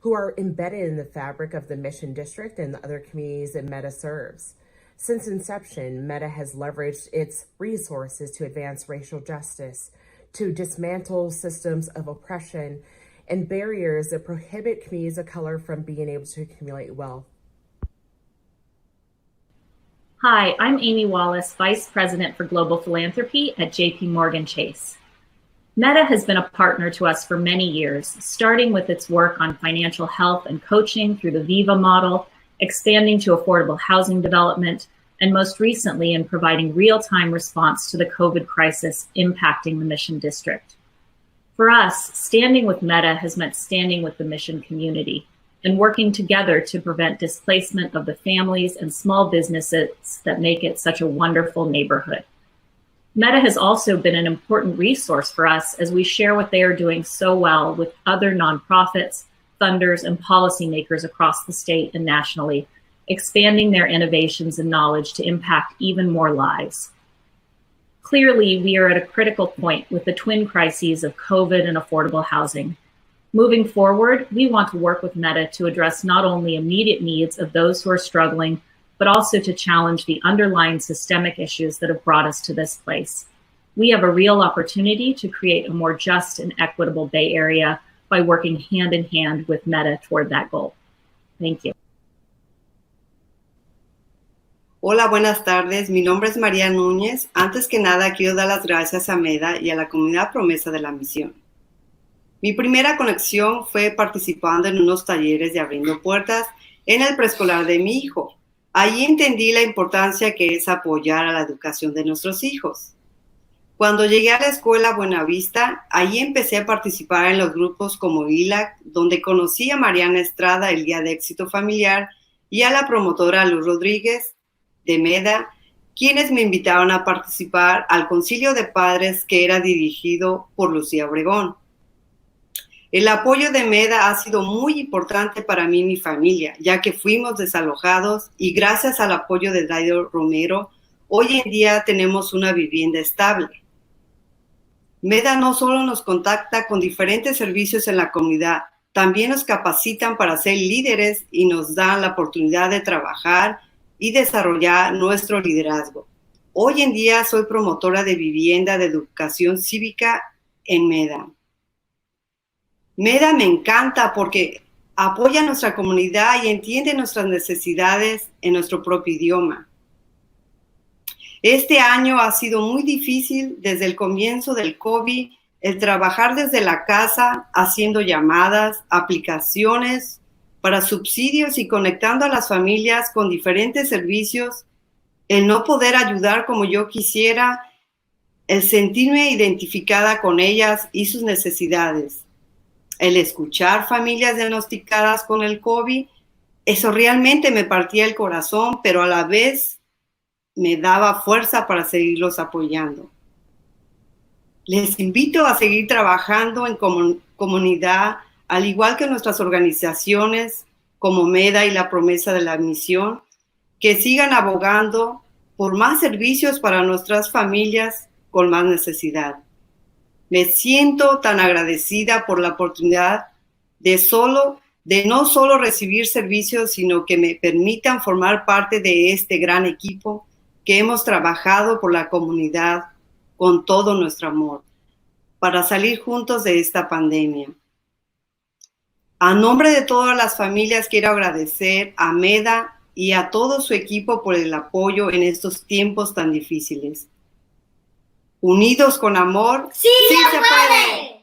who are embedded in the fabric of the Mission District and the other communities that MEDA serves. Since inception, MEDA has leveraged its resources to advance racial justice, to dismantle systems of oppression and barriers that prohibit communities of color from being able to accumulate wealth. Hi, I'm Amy Wallace, Vice President for Global Philanthropy at JPMorgan Chase. MEDA has been a partner to us for many years, starting with its work on financial health and coaching through the VIVA model, expanding to affordable housing development, and most recently in providing real-time response to the COVID crisis impacting the Mission District. For us, standing with MEDA has meant standing with the Mission community and working together to prevent displacement of the families and small businesses that make it such a wonderful neighborhood. MEDA has also been an important resource for us as we share what they are doing so well with other nonprofits, funders, and policymakers across the state and nationally, expanding their innovations and knowledge to impact even more lives. Clearly, we are at a critical point with the twin crises of COVID and affordable housing. Moving forward, we want to work with MEDA to address not only immediate needs of those who are struggling, but also to challenge the underlying systemic issues that have brought us to this place. We have a real opportunity to create a more just and equitable Bay Area by working hand in hand with MEDA toward that goal. Thank you. Hola, buenas tardes. Mi nombre es María Núñez. Antes que nada, quiero dar las gracias a MEDA y a la comunidad promesa de la misión. Mi primera conexión fue participando en unos talleres de abriendo puertas en el preescolar de mi hijo. Allí entendí la importancia que es apoyar a la educación de nuestros hijos. Cuando llegué a la escuela Buenavista, allí empecé a participar en los grupos como ILAC, donde conocí a Mariana Estrada, el Guía de Éxito Familiar, y a la promotora Luz Rodríguez, de MEDA, quienes me invitaron a participar al concilio de padres que era dirigido por Lucía Obregón. El apoyo de MEDA ha sido muy importante para mí y mi familia, ya que fuimos desalojados y gracias al apoyo de Dairo Romero, hoy en día tenemos una vivienda estable. MEDA no solo nos contacta con diferentes servicios en la comunidad, también nos capacitan para ser líderes y nos dan la oportunidad de trabajar y desarrollar nuestro liderazgo. Hoy en día soy promotora de vivienda de educación cívica en MEDA. MEDA me encanta porque apoya a nuestra comunidad y entiende nuestras necesidades en nuestro propio idioma. Este año ha sido muy difícil desde el comienzo del COVID, el trabajar desde la casa, haciendo llamadas, aplicaciones para subsidios y conectando a las familias con diferentes servicios, el no poder ayudar como yo quisiera, el sentirme identificada con ellas y sus necesidades, el escuchar familias diagnosticadas con el COVID, eso realmente me partía el corazón, pero a la vez me daba fuerza para seguirlos apoyando. Les invito a seguir trabajando en comunidad, al igual que nuestras organizaciones como MEDA y la promesa de la misión, que sigan abogando por más servicios para nuestras familias con más necesidad. Me siento tan agradecida por la oportunidad de no solo recibir servicios, sino que me permitan formar parte de este gran equipo que hemos trabajado por la comunidad con todo nuestro amor, para salir juntos de esta pandemia. A nombre de todas las familias quiero agradecer a MEDA y a todo su equipo por el apoyo en estos tiempos tan difíciles. Unidos con amor, ¡sí se puede!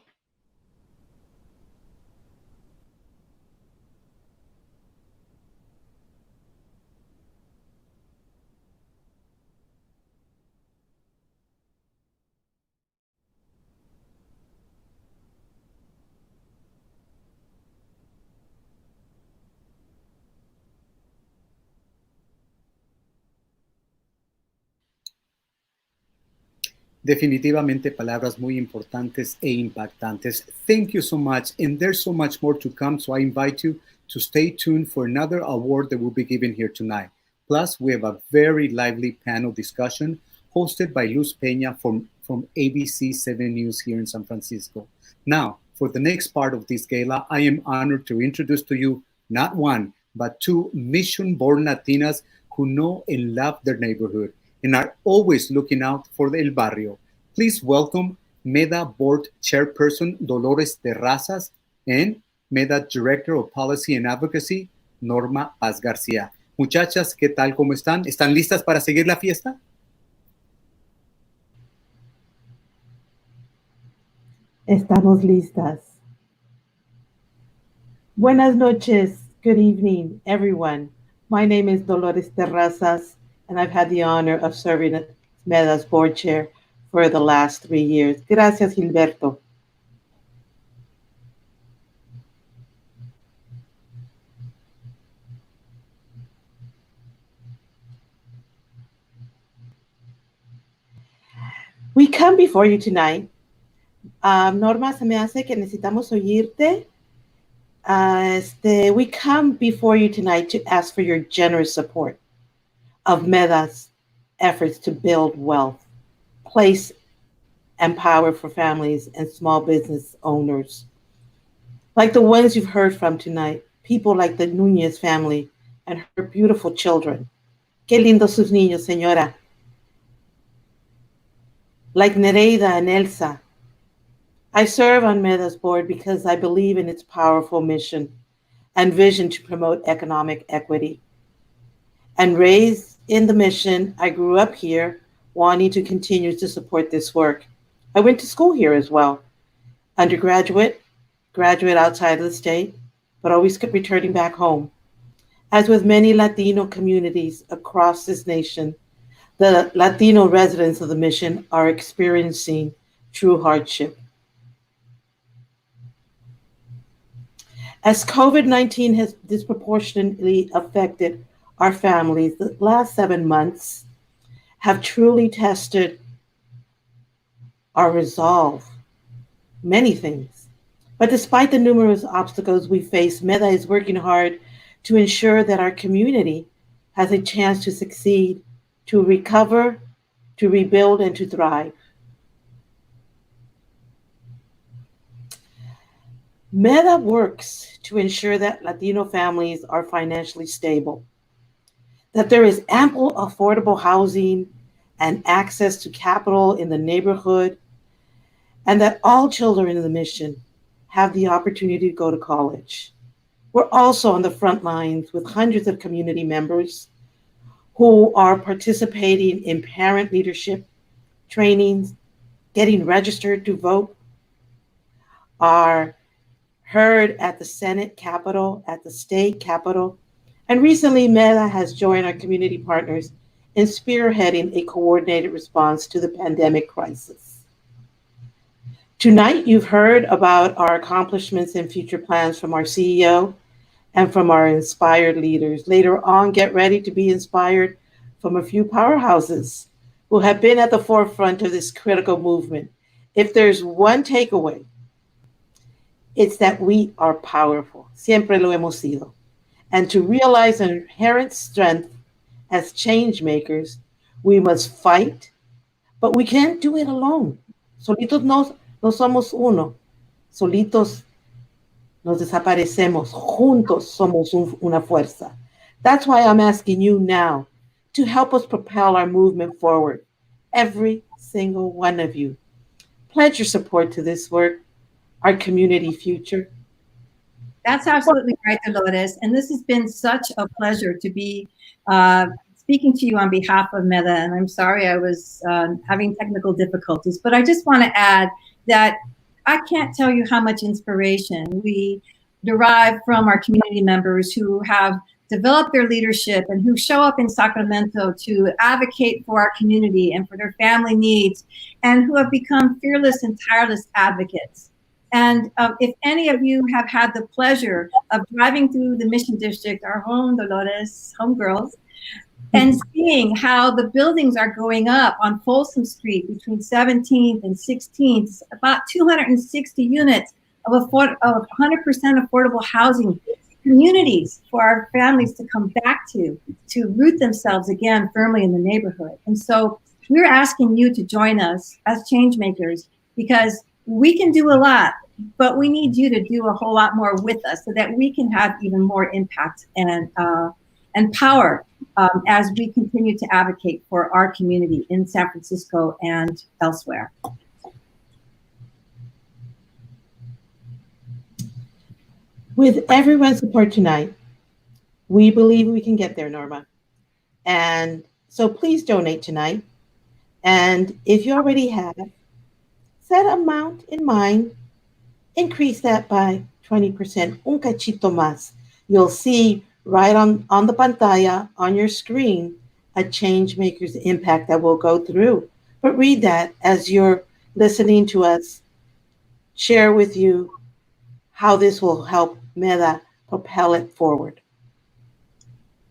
Definitivamente palabras muy importantes e impactantes. Thank you so much. And there's so much more to come. So I invite you to stay tuned for another award that will be given here tonight. Plus, we have a very lively panel discussion hosted by Luz Peña from ABC 7 News here in San Francisco. Now, for the next part of this gala, I am honored to introduce to you not one, but two mission-born Latinas who know and love their neighborhood and are always looking out for El Barrio. Please welcome MEDA Board Chairperson Dolores Terrazas and MEDA Director of Policy and Advocacy, Norma Paz García. Muchachas, ¿qué tal? ¿Cómo están? ¿Están listas para seguir la fiesta? Estamos listas. Buenas noches. Good evening, everyone. My name is Dolores Terrazas, and I've had the honor of serving as MEDA's board chair for the last 3 years. Gracias, Gilberto. We come before you tonight. Norma, se me hace que necesitamos oírte. We come before you tonight to ask for your generous support of MEDA's efforts to build wealth, place, and power for families and small business owners. Like the ones you've heard from tonight, people like the Núñez family and her beautiful children. Qué lindos sus niños, señora. Like Nereida and Elsa. I serve on MEDA's board because I believe in its powerful mission and vision to promote economic equity. And raised in the mission, I grew up here, wanting to continue to support this work. I went to school here as well. Undergraduate, graduate outside of the state, but always kept returning back home. As with many Latino communities across this nation, the Latino residents of the mission are experiencing true hardship. As COVID-19 has disproportionately affected our families, the last 7 months have truly tested our resolve, many things. But despite the numerous obstacles we face, MEDA is working hard to ensure that our community has a chance to succeed, to recover, to rebuild, and to thrive. MEDA works to ensure that Latino families are financially stable, that there is ample affordable housing and access to capital in the neighborhood, and that all children in the mission have the opportunity to go to college. We're also on the front lines with hundreds of community members who are participating in parent leadership trainings, getting registered to vote, are heard at the Senate Capitol, at the state Capitol, and recently MEDA has joined our community partners in spearheading a coordinated response to the pandemic crisis. Tonight, you've heard about our accomplishments and future plans from our CEO and from our inspired leaders. Later on, get ready to be inspired from a few powerhouses who have been at the forefront of this critical movement. If there's one takeaway, it's that we are powerful. Siempre lo hemos sido. And to realize an inherent strength as change makers, we must fight, but we can't do it alone. Solitos no somos uno. Solitos nos desaparecemos. Juntos somos una fuerza. That's why I'm asking you now to help us propel our movement forward. Every single one of you. Pledge your support to this work, our community future. That's absolutely right, Dolores. And this has been such a pleasure to be speaking to you on behalf of MEDA. And I'm sorry I was having technical difficulties, but I just want to add that I can't tell you how much inspiration we derive from our community members who have developed their leadership and who show up in Sacramento to advocate for our community and for their family needs, and who have become fearless and tireless advocates. And if any of you have had the pleasure of driving through the Mission District, our home, Dolores, homegirls, and seeing how the buildings are going up on Folsom Street between 17th and 16th, about 260 units of 100% affordable housing communities for our families to come back to root themselves again firmly in the neighborhood. And so we're asking you to join us as change makers, because we can do a lot, but we need you to do a whole lot more with us so that we can have even more impact and power as we continue to advocate for our community in San Francisco and elsewhere. With everyone's support tonight, we believe we can get there, Norma. And so please donate tonight. And if you already have, set an amount in mind, increase that by 20%, un cachito más. You'll see right on the pantalla, on your screen, a change maker's impact that will go through. But read that as you're listening to us share with you how this will help MEDA propel it forward.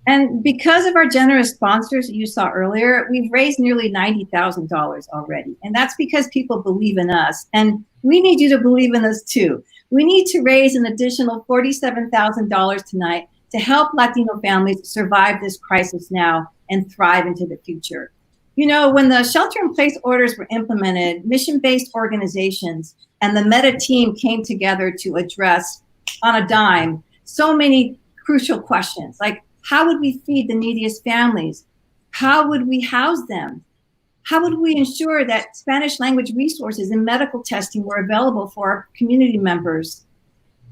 And because of our generous sponsors that you saw earlier, we've raised nearly $90,000 already. And that's because people believe in us. And we need you to believe in us too. We need to raise an additional $47,000 tonight to help Latino families survive this crisis now and thrive into the future. You know, when the shelter-in-place orders were implemented, mission-based organizations and the MEDA team came together to address on a dime so many crucial questions, like how would we feed the neediest families? How would we house them? How would we ensure that Spanish language resources and medical testing were available for our community members?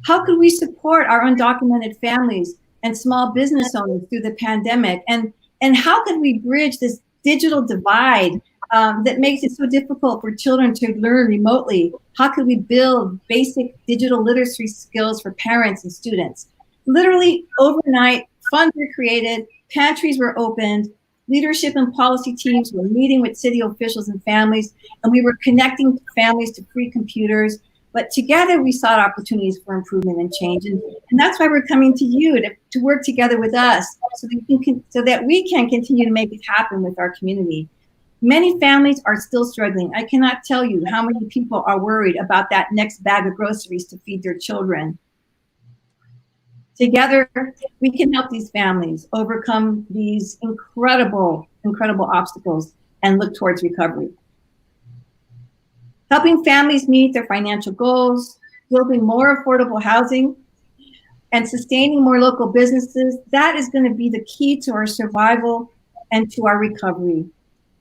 How could we support our undocumented families and small business owners through the pandemic? And how could we bridge this digital divide that makes it so difficult for children to learn remotely? How could we build basic digital literacy skills for parents and students? Literally overnight, funds were created, pantries were opened, leadership and policy teams were meeting with city officials and families, and we were connecting families to free computers. But together we sought opportunities for improvement and change. And that's why we're coming to you to work together with us so that we can continue to make it happen with our community. Many families are still struggling. I cannot tell you how many people are worried about that next bag of groceries to feed their children. Together, we can help these families overcome these incredible, incredible obstacles and look towards recovery. Helping families meet their financial goals, building more affordable housing, and sustaining more local businesses, that is going to be the key to our survival and to our recovery.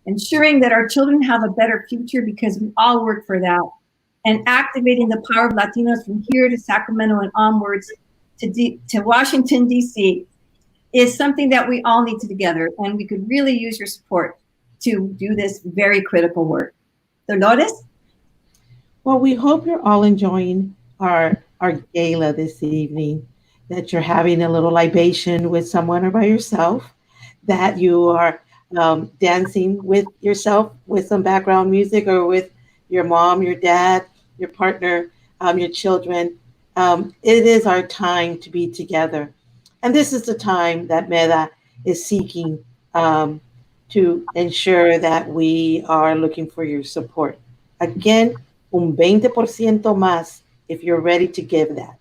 Ensuring that our children have a better future because we all work for that. And activating the power of Latinos from here to Sacramento and onwards to Washington, D.C. is something that we all need to do together, and we could really use your support to do this very critical work. Dolores? Well, we hope you're all enjoying our gala this evening, that you're having a little libation with someone or by yourself, that you are dancing with yourself with some background music or with your mom, your dad, your partner, your children. It is our time to be together. And this is the time that MEDA is seeking to ensure that we are looking for your support. Again, un 20% más if you're ready to give that.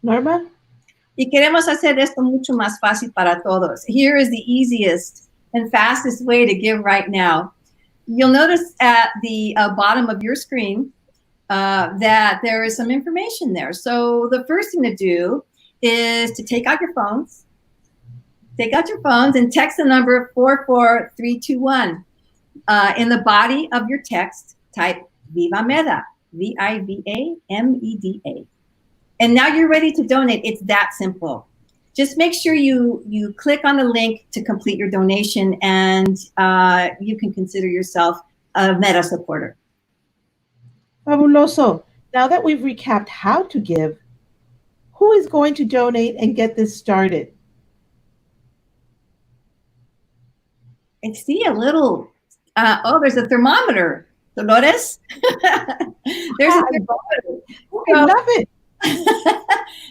Norma? Y queremos hacer esto mucho más fácil para todos. Here is the easiest and fastest way to give right now. You'll notice at the bottom of your screen that there is some information there. So the first thing to do is to take out your phones. Take out your phones and text the number 44321. In the body of your text, type Viva MEDA, VIVA-MEDA. And now you're ready to donate. It's that simple. Just make sure you click on the link to complete your donation, and you can consider yourself a MEDA supporter. Fabuloso. Now that we've recapped how to give, who is going to donate and get this started? I see a little, there's a thermometer. Dolores? There's a thermometer. I love it.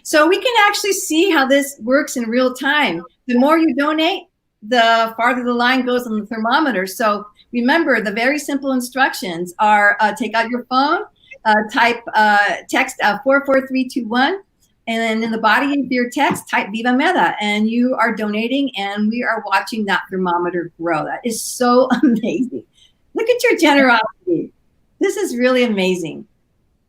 So we can actually see how this works in real time. The more you donate, the farther the line goes on the thermometer. So remember, the very simple instructions are take out your phone, text 44321, and then in the body of your text, type Viva Meda, and you are donating, and we are watching that thermometer grow. That is so amazing. Look at your generosity. This is really amazing.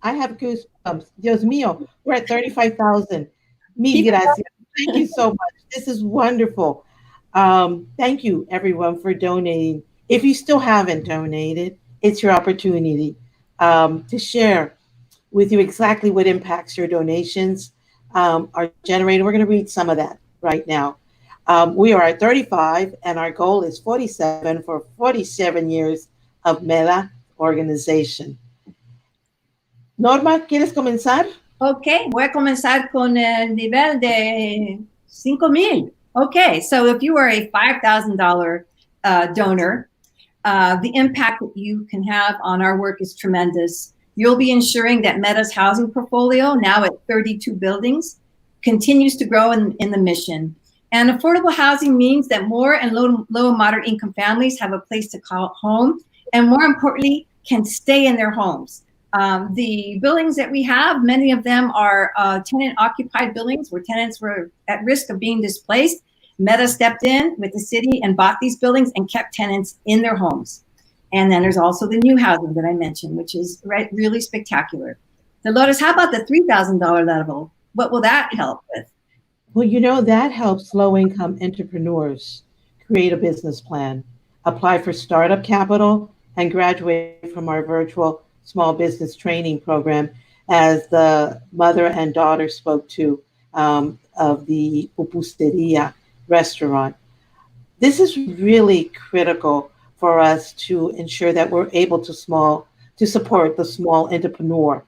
I have goosebumps. Dios mío, we're at 35,000. Mil gracias. Thank you so much. This is wonderful. Thank you, everyone, for donating. If you still haven't donated, it's your opportunity to share with you exactly what impacts your donations are generated. We're going to read some of that right now. We are at 35, and our goal is 47 for 47 years of MEDA organization. Norma, ¿quieres comenzar? Ok, voy a comenzar con el nivel de 5,000. Okay, so if you are a $5,000 donor, the impact that you can have on our work is tremendous. You'll be ensuring that MEDA's housing portfolio, now at 32 buildings, continues to grow in the mission. And affordable housing means that more and low and moderate income families have a place to call home, and more importantly, can stay in their homes. The buildings that we have, many of them are tenant-occupied buildings where tenants were at risk of being displaced. MEDA stepped in with the city and bought these buildings and kept tenants in their homes. And then there's also the new housing that I mentioned, which is really spectacular. Dolores, how about the $3,000 level? What will that help with? Well, you know, that helps low-income entrepreneurs create a business plan, apply for startup capital, and graduate from our virtual small business training program, as the mother and daughter spoke to of the Pupusteria restaurant. This is really critical for us to ensure that we're able to support the small entrepreneur.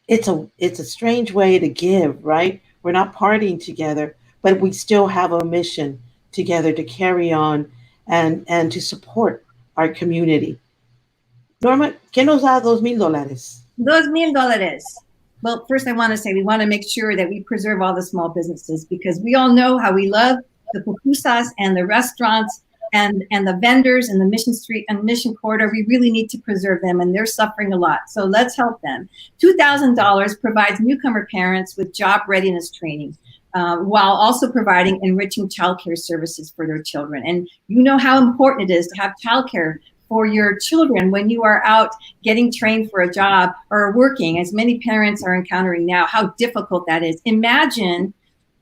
It's a strange way to give, right? We're not partying together, but we still have a mission together to carry on and to support our community. Norma, ¿qué nos da $2,000? $2,000. Well, first I want to say we want to make sure that we preserve all the small businesses, because we all know how we love the pupusas and the restaurants and the vendors in the Mission Street and Mission Corridor. We really need to preserve them, and they're suffering a lot. So let's help them. $2,000 provides newcomer parents with job readiness training, while also providing enriching childcare services for their children. And you know how important it is to have childcare for your children when you are out getting trained for a job or working, as many parents are encountering now, how difficult that is. Imagine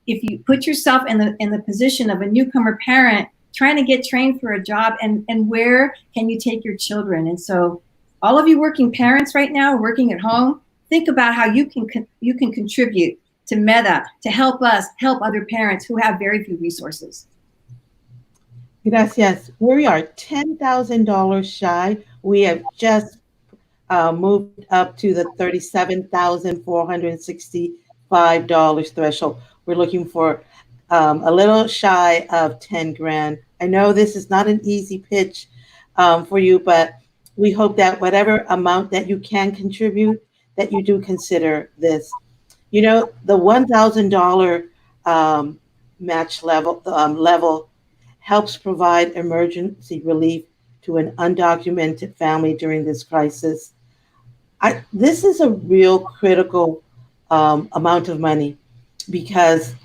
if you put yourself in the position of a newcomer parent trying to get trained for a job, and where can you take your children? And so all of you working parents right now, working at home, think about how you can contribute to MEDA to help us help other parents who have very few resources. Gracias. We are $10,000 shy. We have just moved up to the $37,465 threshold. We're looking for a little shy of 10 grand. I know this is not an easy pitch for you, but we hope that whatever amount that you can contribute, that you do consider this. You know, the $1,000 match level helps provide emergency relief to an undocumented family during this crisis. This is a real critical amount of money, because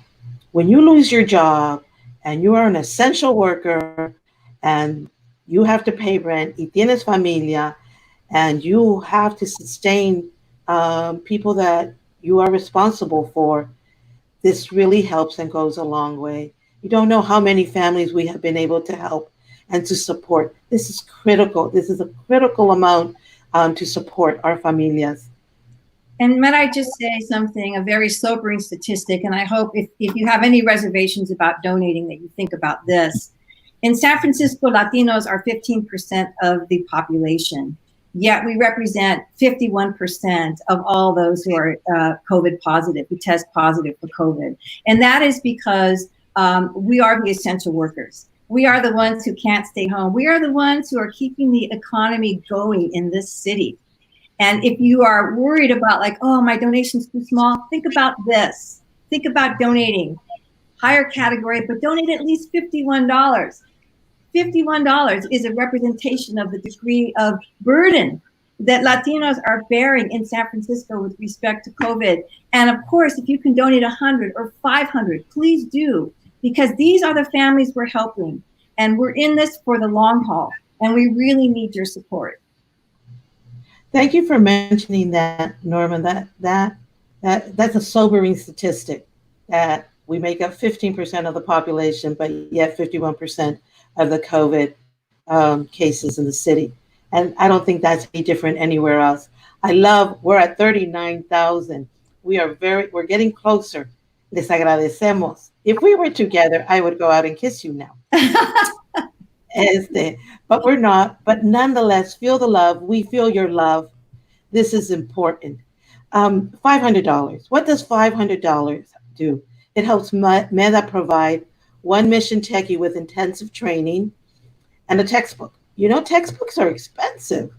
when you lose your job and you are an essential worker and you have to pay rent, y tienes familia, and you have to sustain people that you are responsible for, this really helps and goes a long way. You don't know how many families we have been able to help and to support. This is critical. This is a critical amount to support our familias. And might I just say something, a very sobering statistic, and I hope if you have any reservations about donating that you think about this. In San Francisco, Latinos are 15% of the population, yet we represent 51% of all those who are COVID positive, who test positive for COVID. And that is because we are the essential workers. We are the ones who can't stay home. We are the ones who are keeping the economy going in this city. And if you are worried about like, oh, my donation's too small, think about this. Think about donating higher category, but donate at least $51. $51 is a representation of the degree of burden that Latinos are bearing in San Francisco with respect to COVID. And of course, if you can donate 100 or 500, please do, because these are the families we're helping. And we're in this for the long haul, and we really need your support. Thank you for mentioning that, Norma. That's a sobering statistic, that we make up 15% of the population, but yet 51% of the COVID cases in the city. And I don't think that's any different anywhere else. We're at 39,000. We're getting closer. Les agradecemos. If we were together, I would go out and kiss you now. But we're not. But nonetheless, feel the love. We feel your love. This is important. $500. What does $500 do? It helps MEDA provide one mission techie with intensive training and a textbook. You know, textbooks are expensive.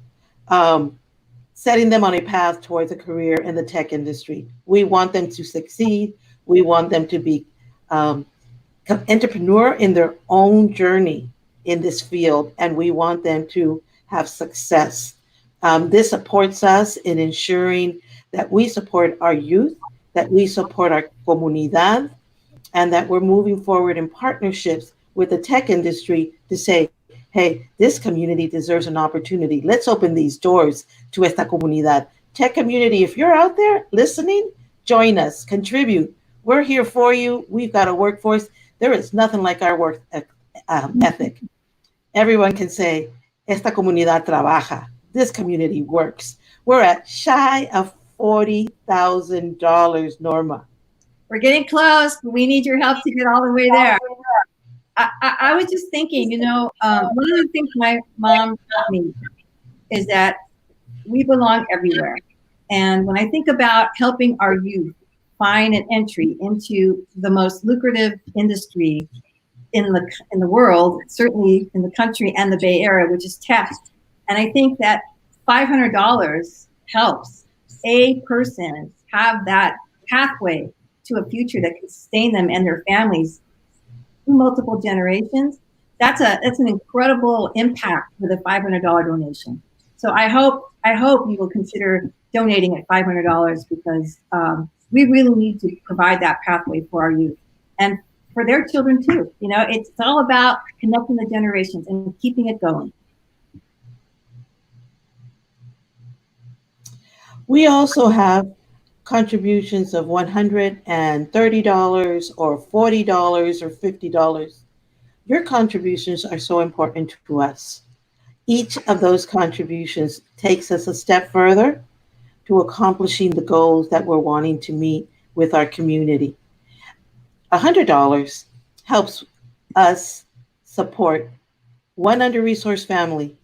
Setting them on a path towards a career in the tech industry. We want them to succeed. We want them to be entrepreneur in their own journey in this field, and we want them to have success. This supports us in ensuring that we support our youth, that we support our comunidad, and that we're moving forward in partnerships with the tech industry to say, hey, this community deserves an opportunity. Let's open these doors to esta comunidad. Tech community, if you're out there listening, join us, contribute. We're here for you. We've got a workforce. There is nothing like our work ethic. Everyone can say, esta comunidad trabaja. This community works. We're at shy of $40,000, Norma. We're getting close. We need your help to get all the way there. I was just thinking, you know, one of the things my mom taught me is that we belong everywhere. And when I think about helping our youth find an entry into the most lucrative industry in the world, certainly in the country and the Bay Area, which is tech, and I think that $500 helps a person have that pathway to a future that can sustain them and their families through multiple generations. That's an incredible impact with a $500 donation. So I hope you will consider donating at $500, because we really need to provide that pathway for our youth and for their children too. You know, it's all about connecting the generations and keeping it going. We also have contributions of $130 or $40 or $50. Your contributions are so important to us. Each of those contributions takes us a step further to accomplishing the goals that we're wanting to meet with our community. $100 helps us support one under-resourced family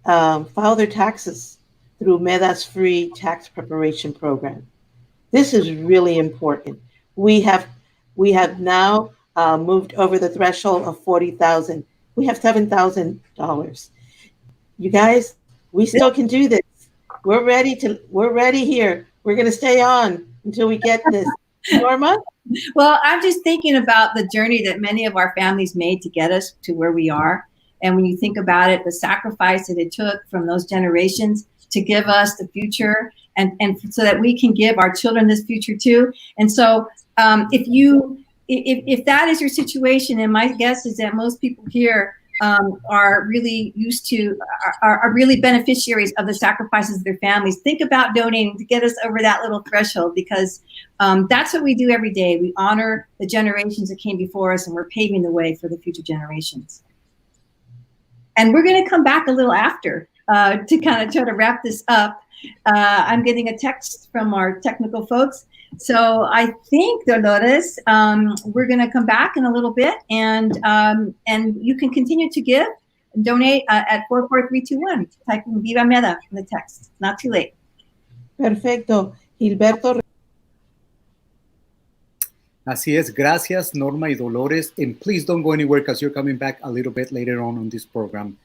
file their taxes through MEDA's free tax preparation program. This is really important. We have now moved over the threshold of $40,000. We have $7,000. You guys, we still can do this. We're ready here. We're going to stay on until we get this. Norma? Well, I'm just thinking about the journey that many of our families made to get us to where we are. And when you think about it, the sacrifice that it took from those generations to give us the future, and so that we can give our children this future too. And so if that is your situation, and my guess is that most people here are really used to, are really beneficiaries of the sacrifices of their families, think about donating to get us over that little threshold, because that's what we do every day. We honor the generations that came before us, and we're paving the way for the future generations. And we're going to come back a little after to kind of try to wrap this up. I'm getting a text from our technical folks. So I think, Dolores, we're going to come back in a little bit, and you can continue to give and donate at 44321. Type in Viva MEDA in the text. Not too late. Perfecto. Gilberto. Así es. Gracias, Norma y Dolores. And please don't go anywhere, because you're coming back a little bit later on this program.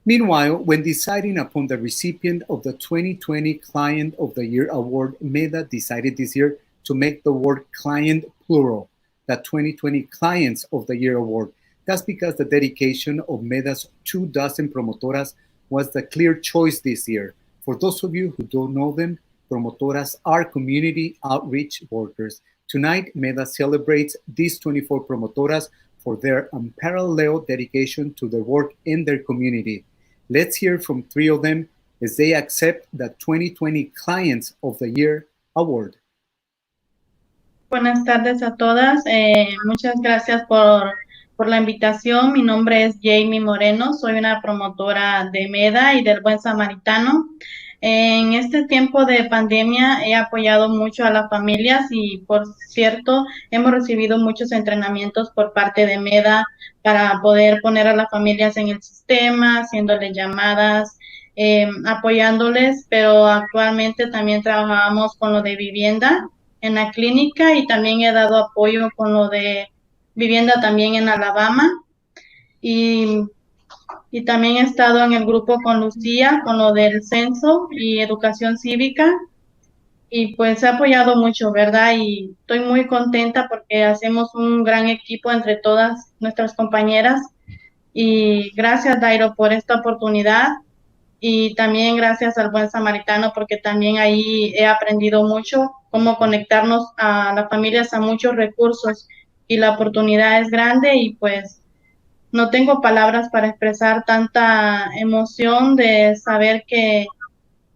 Meanwhile, when deciding upon the recipient of the 2020 Client of the Year Award, MEDA decided this year to make the word client plural. the 2020 Clients of the Year award. That's because the dedication of MEDA's 24 promotoras was the clear choice this year. For those of you who don't know them, promotoras are community outreach workers. Tonight, MEDA celebrates these 24 promotoras for their unparalleled dedication to their work in their community. Let's hear from 3 of them as they accept the 2020 Clients of the Year award. Buenas tardes a todas. Muchas gracias por la invitación. Mi nombre es Jamie Moreno. Soy una promotora de MEDA y del Buen Samaritano. En este tiempo de pandemia he apoyado mucho a las familias y, por cierto, hemos recibido muchos entrenamientos por parte de MEDA para poder poner a las familias en el sistema, haciéndoles llamadas, apoyándoles, pero actualmente también trabajamos con lo de vivienda en la clínica y también he dado apoyo con lo de vivienda también en Alabama y también he estado en el grupo con Lucía, con lo del censo y educación cívica y pues he apoyado mucho, ¿verdad? Y estoy muy contenta porque hacemos un gran equipo entre todas nuestras compañeras y gracias, Dairo, por esta oportunidad y también gracias al Buen Samaritano porque también ahí he aprendido mucho cómo conectarnos a las familias a muchos recursos y la oportunidad es grande y pues no tengo palabras para expresar tanta emoción de saber que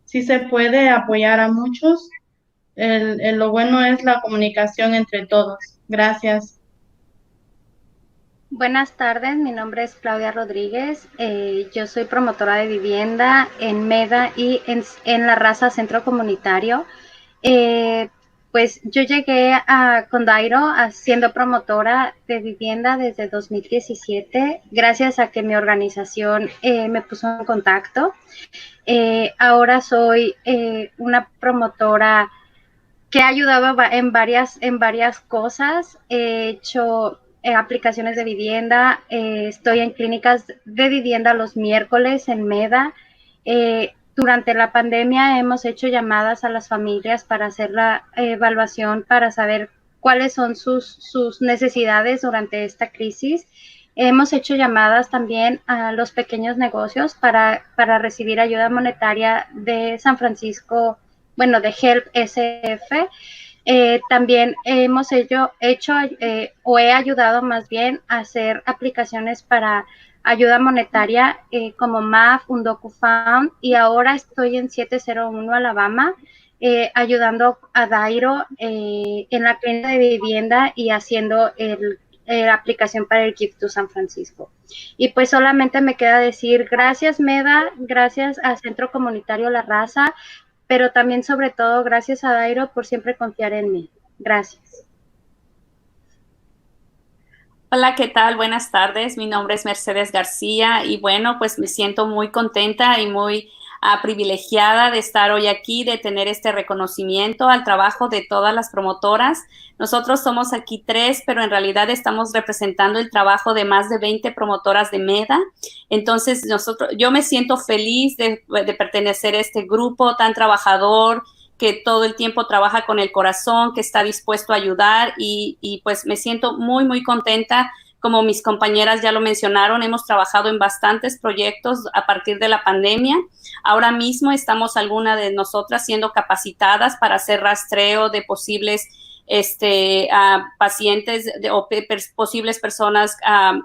sí se puede apoyar a muchos. Lo bueno es la comunicación entre todos. Gracias. Buenas tardes, mi nombre es Claudia Rodríguez, yo soy promotora de vivienda en MEDA y en la Raza Centro Comunitario. Pues yo llegué con Dairo siendo promotora de vivienda desde 2017, gracias a que mi organización me puso en contacto. Ahora soy una promotora que ha ayudado en varias cosas. He hecho aplicaciones de vivienda, estoy en clínicas de vivienda los miércoles en MEDA. Durante la pandemia hemos hecho llamadas a las familias para hacer la evaluación, para saber cuáles son sus necesidades durante esta crisis. Hemos hecho llamadas también a los pequeños negocios para recibir ayuda monetaria de San Francisco, bueno, de HELP SF. También hemos he ayudado más bien a hacer aplicaciones para ayuda monetaria como MAF, Undocu-Fund, y ahora estoy en 701 Alabama ayudando a Dairo en la clínica de vivienda y haciendo la aplicación para el Gift to San Francisco. Y pues solamente me queda decir gracias MEDA, gracias al Centro Comunitario La Raza, pero también sobre todo gracias a Dairo por siempre confiar en mí. Gracias. Hola, ¿qué tal? Buenas tardes. Mi nombre es Mercedes García y bueno, pues me siento muy contenta y muy privilegiada de estar hoy aquí, de tener este reconocimiento al trabajo de todas las promotoras. Nosotros somos aquí 3, pero en realidad estamos representando el trabajo de más de 20 promotoras de MEDA. Entonces, yo me siento feliz de pertenecer a este grupo tan trabajador, que todo el tiempo trabaja con el corazón, que está dispuesto a ayudar y pues me siento muy, muy contenta. Como mis compañeras ya lo mencionaron, hemos trabajado en bastantes proyectos a partir de la pandemia. Ahora mismo estamos algunas de nosotras siendo capacitadas para hacer rastreo de posibles pacientes o posibles personas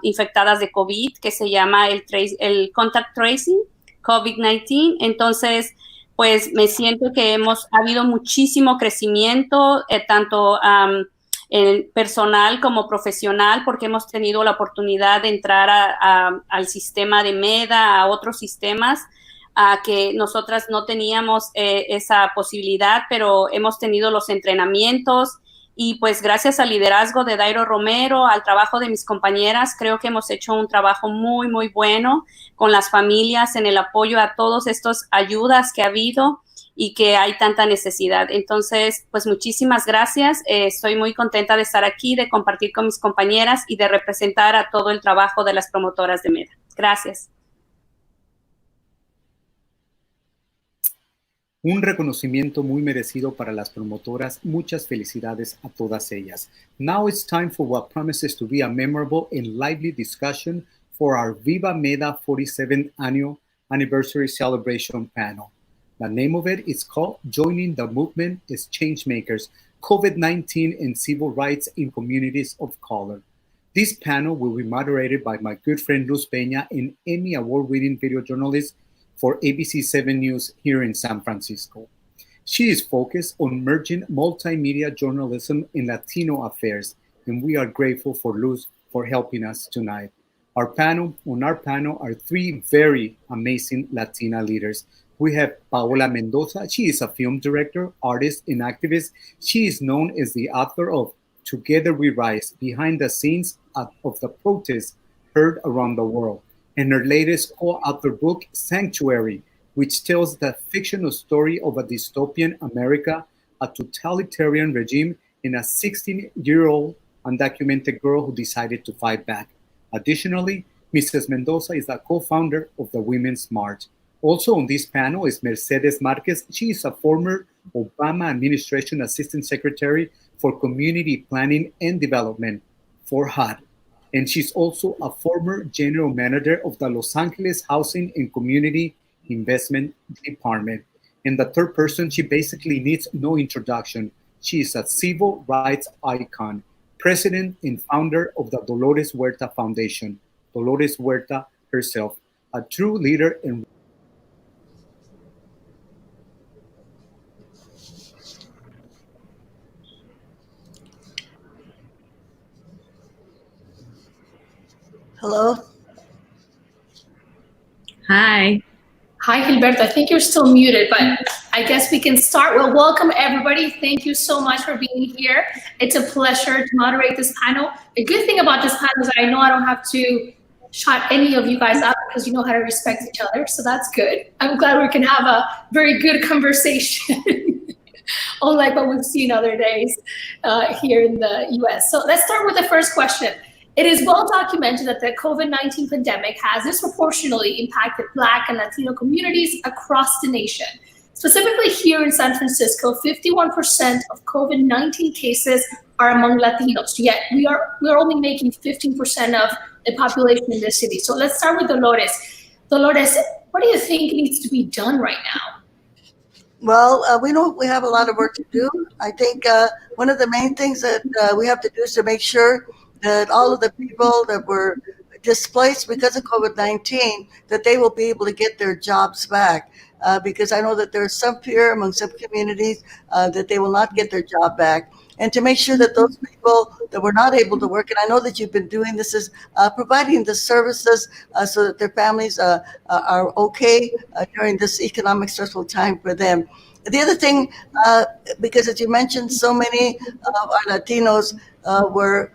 infectadas de COVID, que se llama el contact tracing, COVID-19. Entonces, pues me siento que ha habido muchísimo crecimiento, tanto personal como profesional, porque hemos tenido la oportunidad de entrar al sistema de MEDA, a otros sistemas, que nosotras no teníamos esa posibilidad, pero hemos tenido los entrenamientos y pues gracias al liderazgo de Dairo Romero, al trabajo de mis compañeras, creo que hemos hecho un trabajo muy, muy bueno con las familias en el apoyo a todas estas ayudas que ha habido y que hay tanta necesidad. Entonces, pues muchísimas gracias. Estoy muy contenta de estar aquí, de compartir con mis compañeras y de representar a todo el trabajo de las promotoras de MEDA. Gracias. Un reconocimiento muy merecido para las promotoras. Muchas felicidades a todas ellas. Now it's time for what promises to be a memorable and lively discussion for our Viva MEDA 47th Annual Anniversary Celebration panel. The name of it is called Joining the Movement as Changemakers, COVID-19 and Civil Rights in Communities of Color. This panel will be moderated by my good friend Luz Peña, an Emmy Award-winning video journalist for ABC 7 News here in San Francisco. She is focused on merging multimedia journalism in Latino affairs, and we are grateful for Luz for helping us tonight. On our panel are three very amazing Latina leaders. We have Paola Mendoza. She is a film director, artist, and activist. She is known as the author of Together We Rise, behind the scenes of the protests heard around the world, and her latest co-authored book, Sanctuary, which tells the fictional story of a dystopian America, a totalitarian regime, and a 16-year-old undocumented girl who decided to fight back. Additionally, Mrs. Mendoza is the co-founder of the Women's March. Also on this panel is Mercedes Marquez. She is a former Obama administration assistant secretary for community planning and development for HUD. And she's also a former general manager of the Los Angeles Housing and Community Investment Department. And the third person, she basically needs no introduction. She is a civil rights icon, president and founder of the Dolores Huerta Foundation. Dolores Huerta herself, a true leader in Hello. Hi. Hi, Gilberto. I think you're still muted, but I guess we can start. Well, welcome everybody. Thank you so much for being here. It's a pleasure to moderate this panel. The good thing about this panel is I know I don't have to shut any of you guys up because you know how to respect each other. So that's good. I'm glad we can have a very good conversation, unlike what we've seen other days here in the US. So let's start with the first question. It is well documented that the COVID-19 pandemic has disproportionately impacted Black and Latino communities across the nation. Specifically here in San Francisco, 51% of COVID-19 cases are among Latinos, yet we are only making 15% of the population in the city. So let's start with Dolores. Dolores, what do you think needs to be done right now? Well, we know we have a lot of work to do. I think one of the main things that we have to do is to make sure that all of the people that were displaced because of COVID-19, that they will be able to get their jobs back. Because I know that there's some fear among some communities that they will not get their job back. And to make sure that those people that were not able to work, and I know that you've been doing this, is providing the services so that their families are okay during this economic stressful time for them. The other thing, because as you mentioned, so many of our Latinos were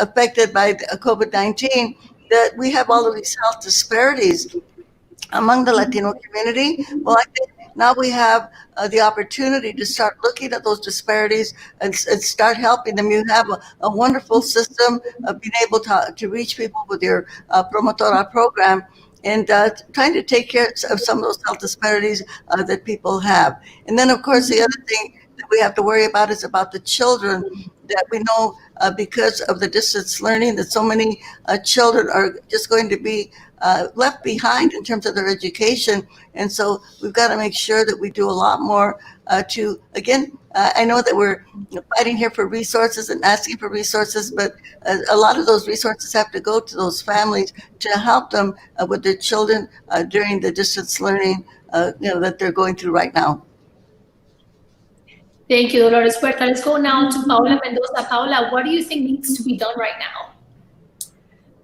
affected by COVID-19, that we have all of these health disparities among the Latino community. Well, I think now we have the opportunity to start looking at those disparities and start helping them. You have a wonderful system of being able to reach people with your Promotora program and trying to take care of some of those health disparities that people have. And then, of course, the other thing that we have to worry about is about the children that we know because of the distance learning, that so many children are just going to be left behind in terms of their education. And so we've got to make sure that we do a lot more to, again, I know that we're fighting here for resources and asking for resources, but a lot of those resources have to go to those families to help them with their children during the distance learning that they're going through right now. Thank you, Dolores Huerta. Let's go now to Paola Mendoza. Paola, what do you think needs to be done right now?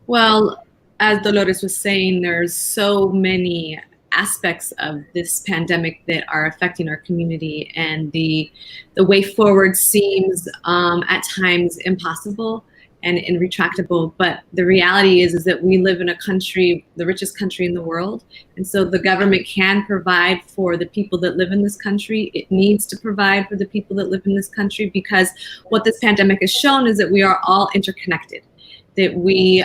Well, as Dolores was saying, there's so many aspects of this pandemic that are affecting our community, and the way forward seems at times impossible and intractable. But the reality is that we live in a country, the richest country in the world. And so the government can provide for the people that live in this country. It needs to provide for the people that live in this country, because what this pandemic has shown is that we are all interconnected, that we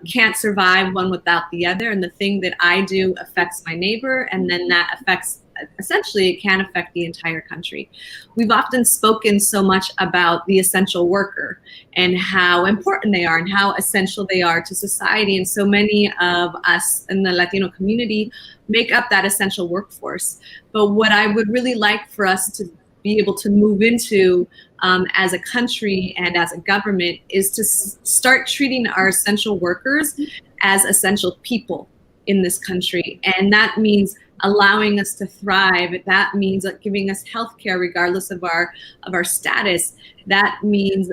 can't survive one without the other. And the thing that I do affects my neighbor, and then that affects essentially it can affect the entire country. We've often spoken so much about the essential worker and how important they are and how essential they are to society. And so many of us in the Latino community make up that essential workforce. But what I would really like for us to be able to move into as a country and as a government is to start treating our essential workers as essential people in this country. And that means allowing us to thrive. That means giving us healthcare regardless of our status. That means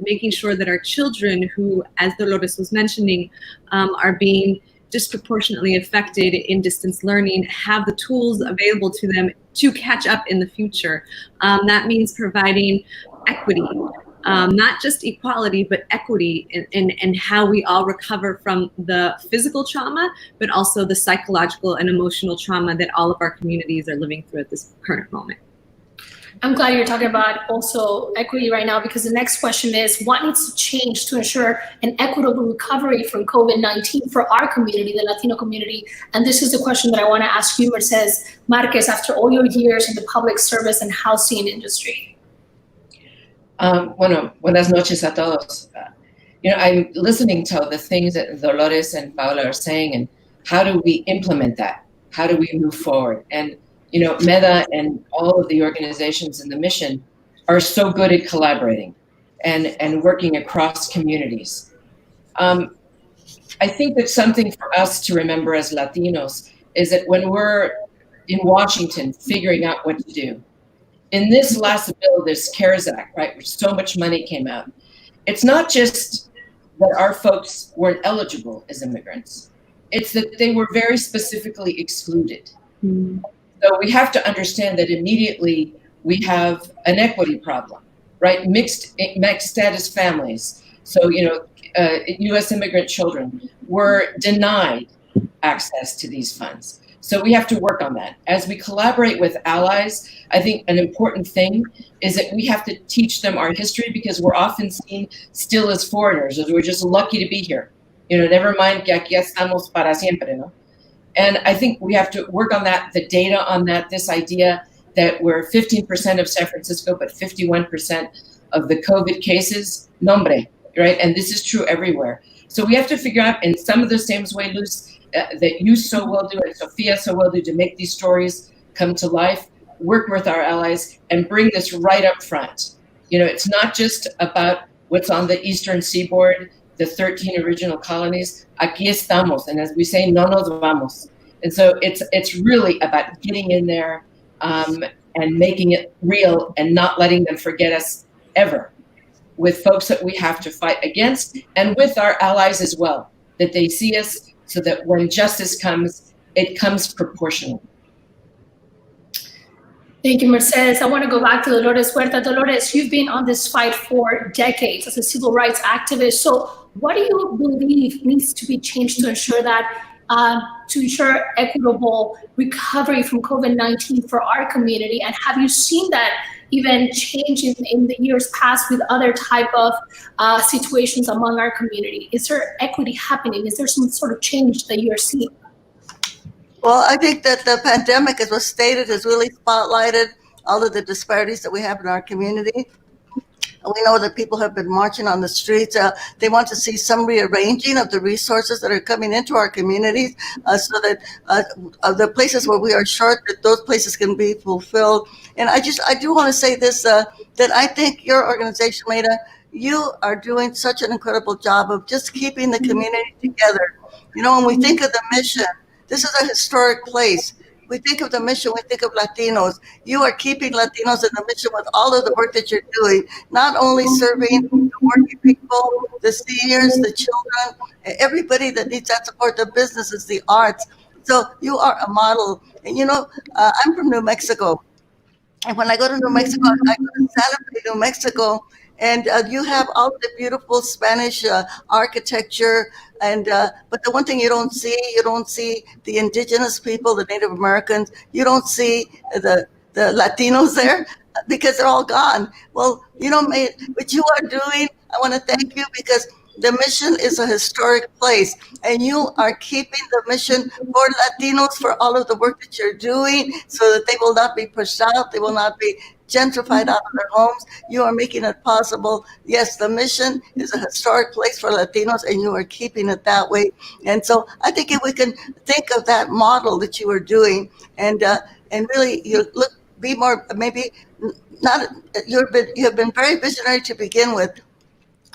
making sure that our children who, as Dolores was mentioning, are being disproportionately affected in distance learning have the tools available to them to catch up in the future. That means providing equity, not just equality, but equity in how we all recover from the physical trauma, but also the psychological and emotional trauma that all of our communities are living through at this current moment. I'm glad you're talking about also equity right now, because the next question is, what needs to change to ensure an equitable recovery from COVID-19 for our community, the Latino community? And this is the question that I want to ask you, Mercedes Marquez, after all your years in the public service and housing industry. Bueno, buenas noches a todos. I'm listening to the things that Dolores and Paola are saying, and how do we implement that? How do we move forward? And MEDA and all of the organizations in the mission are so good at collaborating and working across communities. I think that something for us to remember as Latinos is that when we're in Washington figuring out what to do, in this last bill, this CARES Act, right, where so much money came out, it's not just that our folks weren't eligible as immigrants. It's that they were very specifically excluded. So we have to understand that immediately we have an equity problem, right? Mixed status families. So, U.S. immigrant children were denied access to these funds. So we have to work on that. As we collaborate with allies, I think an important thing is that we have to teach them our history, because we're often seen still as foreigners, as we're just lucky to be here. Never mind que aquí estamos para siempre, no? And I think we have to work on that, the data on that, this idea that we're 15% of San Francisco, but 51% of the COVID cases, nombre, right? And this is true everywhere. So we have to figure out, in some of the same way, Luz, that you so well do and Sophia so well do, to make these stories come to life, work with our allies and bring this right up front. It's not just about what's on the Eastern Seaboard, the 13 original colonies. Aquí estamos, and as we say, no nos vamos. And so it's really about getting in there and making it real and not letting them forget us ever, with folks that we have to fight against, and with our allies as well, that they see us so that when justice comes, it comes proportional. Thank you, Mercedes. I want to go back to Dolores Huerta. Dolores, you've been on this fight for decades as a civil rights activist. So what do you believe needs to be changed to ensure that, to ensure equitable recovery from COVID-19 for our community? And have you seen that even change in the years past with other type of situations among our community? Is there equity happening? Is there some sort of change that you are seeing? Well, I think that the pandemic, as was stated, has really spotlighted all of the disparities that we have in our community. We know that people have been marching on the streets. They want to see some rearranging of the resources that are coming into our communities, so that the places where we are short, that those places can be fulfilled. And I do want to say this, that I think your organization, MEDA, you are doing such an incredible job of just keeping the community together. When we think of the mission, this is a historic place. We think of the mission, we think of Latinos. You are keeping Latinos in the mission with all of the work that you're doing, not only serving the working people, the seniors, the children, everybody that needs that support, the businesses, the arts. So you are a model. And I'm from New Mexico. And when I go to New Mexico, I go to Santa Fe, New Mexico, and you have all the beautiful Spanish architecture. And but the one thing you don't see the indigenous people, the Native Americans. You don't see the Latinos there because they're all gone. Well, what you are doing, I want to thank you, because the mission is a historic place, and you are keeping the mission for Latinos, for all of the work that you're doing, so that they will not be pushed out, they will not be gentrified out of their homes. You are making it possible. Yes, the mission is a historic place for Latinos, and you are keeping it that way. And so I think if we can think of that model that you are doing, and really be more, maybe not, you have been very visionary to begin with,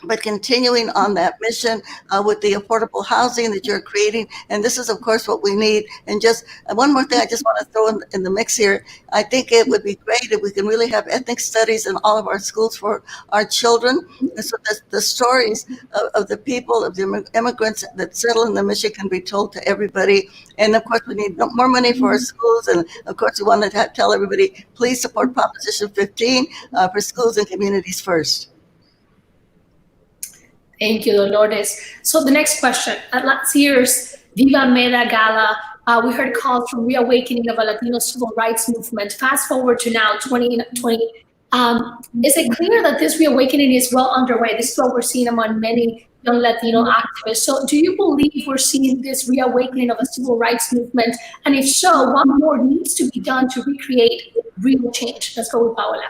but continuing on that mission with the affordable housing that you're creating. And this is, of course, what we need. And just one more thing I just want to throw in the mix here. I think it would be great if we can really have ethnic studies in all of our schools for our children. And so the stories of the people, of the immigrants that settle in the mission can be told to everybody. And of course, we need more money for our schools. And of course, we want to tell everybody, please support Proposition 15 for schools and communities first. Thank you, Dolores. So the next question. At last year's Viva MEDA Gala, we heard calls from reawakening of a Latino civil rights movement. Fast forward to now, 2020. Is it clear that this reawakening is well underway? This is what we're seeing among many young Latino activists. So do you believe we're seeing this reawakening of a civil rights movement? And if so, what more needs to be done to recreate real change? Let's go with Paola.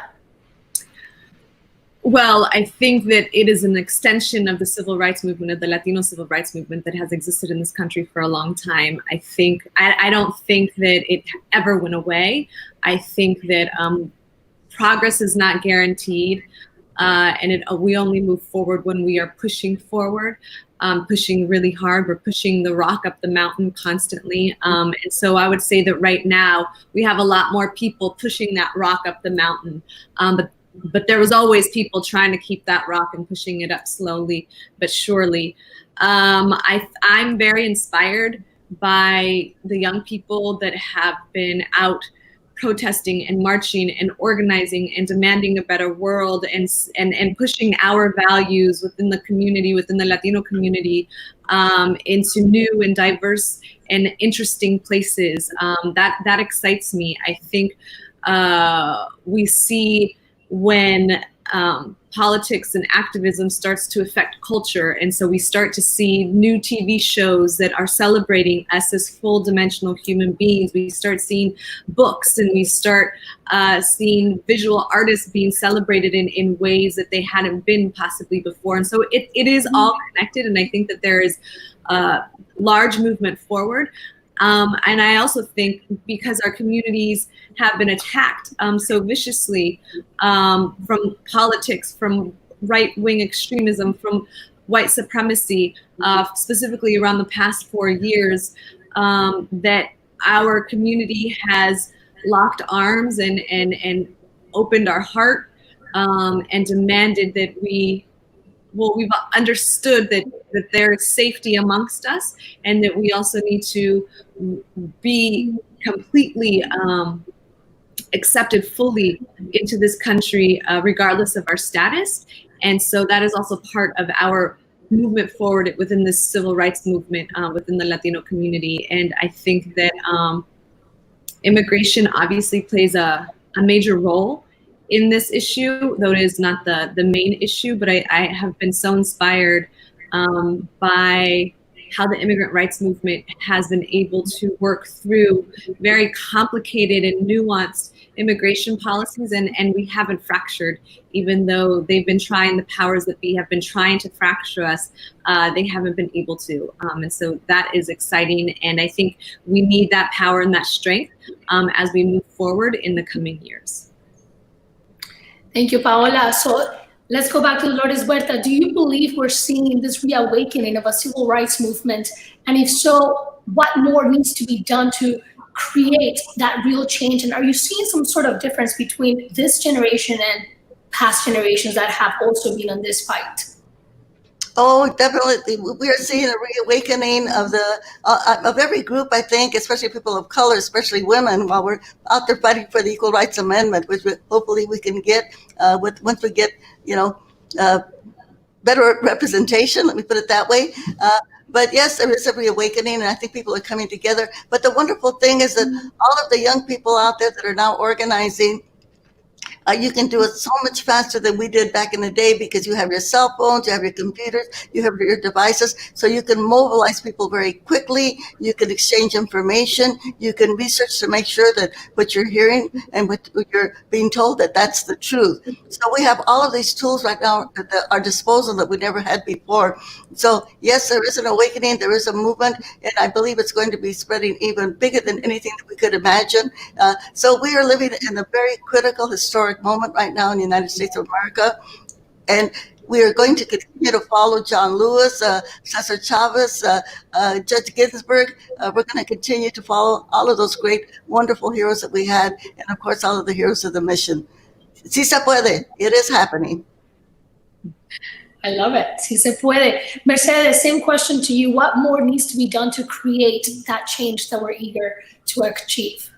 Well, I think that it is an extension of the civil rights movement, of the Latino civil rights movement that has existed in this country for a long time. I don't think that it ever went away. I think that progress is not guaranteed, and we only move forward when we are pushing forward, pushing really hard. We're pushing the rock up the mountain constantly. And so I would say that right now we have a lot more people pushing that rock up the mountain, but there was always people trying to keep that rock and pushing it up slowly but surely. I'm very inspired by the young people that have been out protesting and marching and organizing and demanding a better world and pushing our values within the community, within the Latino community, into new and diverse and interesting places. That excites me. I think we see when politics and activism starts to affect culture, and so we start to see new TV shows that are celebrating us as full-dimensional human beings. We start seeing books, and we start seeing visual artists being celebrated in ways that they hadn't been possibly before. And so it is all connected, and I think that there is a large movement forward. And I also think because our communities have been attacked so viciously from politics, from right-wing extremism, from white supremacy, specifically around the past 4 years, that our community has locked arms and opened our heart and demanded that we've understood that there is safety amongst us, and that we also need to be completely accepted fully into this country, regardless of our status. And so that is also part of our movement forward within this civil rights movement within the Latino community. And I think that immigration obviously plays a major role in this issue, though it is not the main issue. But I have been so inspired by how the immigrant rights movement has been able to work through very complicated and nuanced immigration policies, and we haven't fractured. Even though they've been trying, the powers that be have been trying to fracture us, they haven't been able to. And so that is exciting, and I think we need that power and that strength as we move forward in the coming years. Thank you, Paola. So let's go back to Dolores Huerta. Do you believe we're seeing this reawakening of a civil rights movement? And if so, what more needs to be done to create that real change? And are you seeing some sort of difference between this generation and past generations that have also been on this fight? Oh, definitely. We are seeing a reawakening of every group, I think, especially people of color, especially women, while we're out there fighting for the Equal Rights Amendment, which hopefully we can get once we get, better representation, let me put it that way. But yes, there is a reawakening, and I think people are coming together. But the wonderful thing is that all of the young people out there that are now organizing, You can do it so much faster than we did back in the day because you have your cell phones, you have your computers, you have your devices, so you can mobilize people very quickly. You can exchange information. You can research to make sure that what you're hearing and what you're being told that that's the truth. So we have all of these tools right now at our disposal that we never had before. So yes, there is an awakening, there is a movement, and I believe it's going to be spreading even bigger than anything that we could imagine. So we are living in a very critical, historic moment right now in the United States of America. And we are going to continue to follow John Lewis, Cesar Chavez, Judge Ginsburg. We're going to continue to follow all of those great, wonderful heroes that we had, and of course, all of the heroes of the mission. Sí se puede. It is happening. I love it. Sí se puede. Mercedes, same question to you. What more needs to be done to create that change that we're eager to achieve?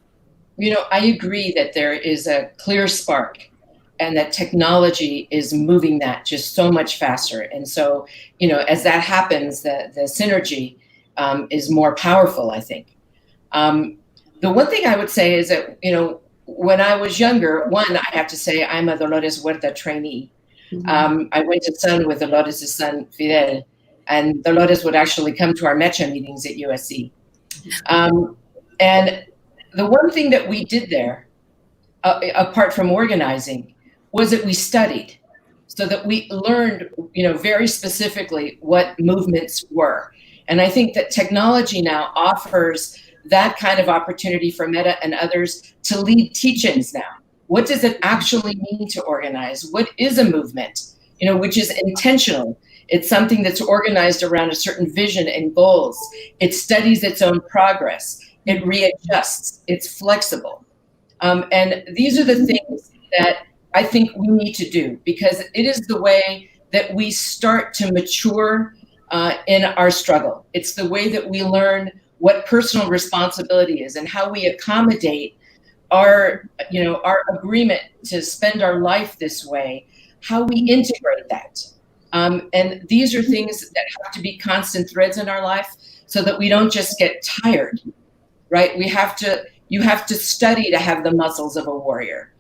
You know, I agree that there is a clear spark and that technology is moving that just so much faster. And so, you know, as that happens, the synergy is more powerful, I think. The one thing I would say is that, you know, when I was younger, one, I have to say I'm a Dolores Huerta trainee. I went to SUN with Dolores' son, Fidel, and Dolores would actually come to our MECHA meetings at USC. And the one thing that we did there, apart from organizing, was that we studied so that we learned, you know, very specifically what movements were. And I think that technology now offers that kind of opportunity for MEDA and others to lead teach-ins now. What does it actually mean to organize? What is a movement, you know, which is intentional? It's something that's organized around a certain vision and goals. It studies its own progress. It readjusts. It's flexible. And these are the things that I think we need to do, because it is the way that we start to mature in our struggle. It's the way that we learn what personal responsibility is and how we accommodate our, you know, our agreement to spend our life this way, how we integrate that. And these are things that have to be constant threads in our life so that we don't just get tired, right? You have to study to have the muscles of a warrior.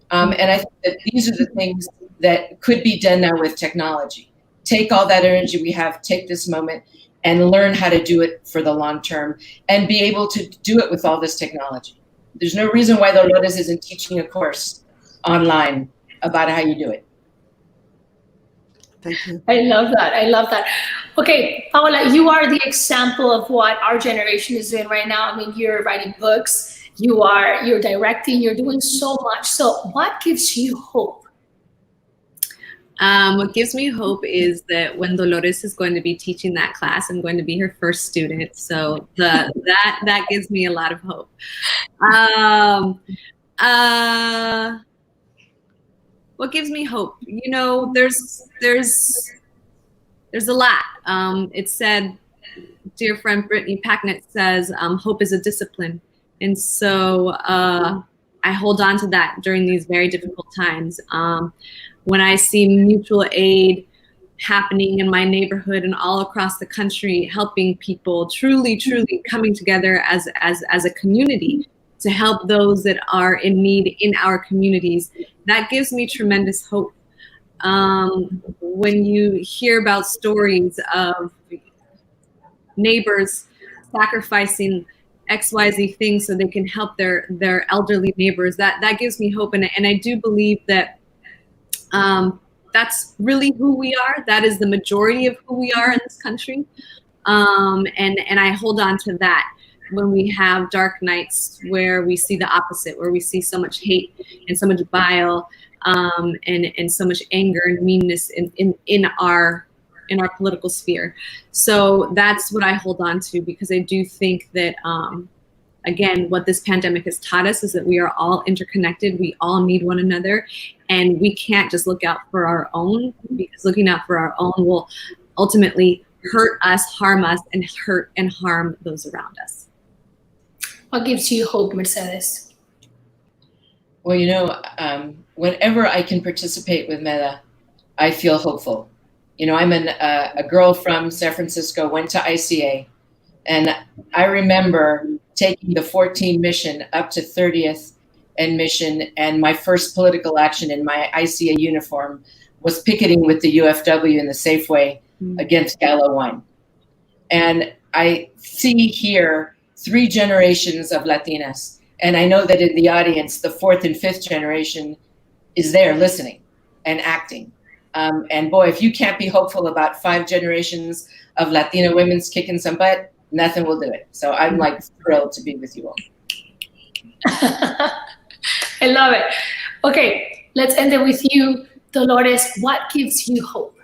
And I think that these are the things that could be done now with technology. Take all that energy we have, take this moment, and learn how to do it for the long term, and be able to do it with all this technology. There's no reason why Dolores isn't teaching a course online about how you do it. Thank you. I love that. I love that. Okay, Paola, you are the example of what our generation is doing right now. I mean, you're writing books, you're directing, you're doing so much. So what gives you hope? What gives me hope is that when Dolores is going to be teaching that class, I'm going to be her first student. So that gives me a lot of hope. What gives me hope? You know, there's a lot. It said, dear friend Brittany Packnett says, hope is a discipline. And so I hold on to that during these very difficult times. When I see mutual aid happening in my neighborhood and all across the country, helping people, truly coming together as a community to help those that are in need in our communities, that gives me tremendous hope. When you hear about stories of neighbors sacrificing XYZ things so they can help their elderly neighbors, that gives me hope. And I do believe that that's really who we are. That is the majority of who we are in this country. And I hold on to that when we have dark nights where we see the opposite, where we see so much hate and so much bile and so much anger and meanness in our political sphere. So that's what I hold on to, because I do think that, again, what this pandemic has taught us is that we are all interconnected. We all need one another, and we can't just look out for our own, because looking out for our own will ultimately hurt us, harm us, and hurt and harm those around us. What gives you hope, Mercedes? Well, you know, whenever I can participate with MEDA, I feel hopeful. You know, I'm a girl from San Francisco, went to ICA, and I remember taking the 14 mission up to 30th and mission. And my first political action in my ICA uniform was picketing with the UFW in the Safeway against Gala wine. And I see here 3 generations of Latinas. And I know that in the audience, the 4th and 5th generation is there listening and acting. And boy, if you can't be hopeful about 5 generations of Latina women's kicking some butt, nothing will do it. So I'm like thrilled to be with you all. I love it. Okay, let's end it with you, Dolores. What gives you hope?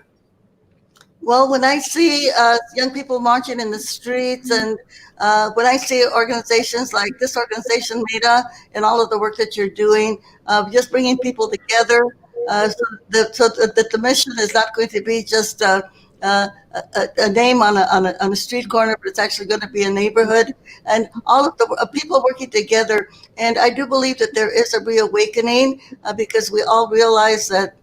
Well, when I see young people marching in the streets, and when I see organizations like this organization, MEDA, and all of the work that you're doing, just bringing people together, so that the mission is not going to be just a name on a street corner, but it's actually going to be a neighborhood, and all of the people working together. And I do believe that there is a reawakening because we all realize that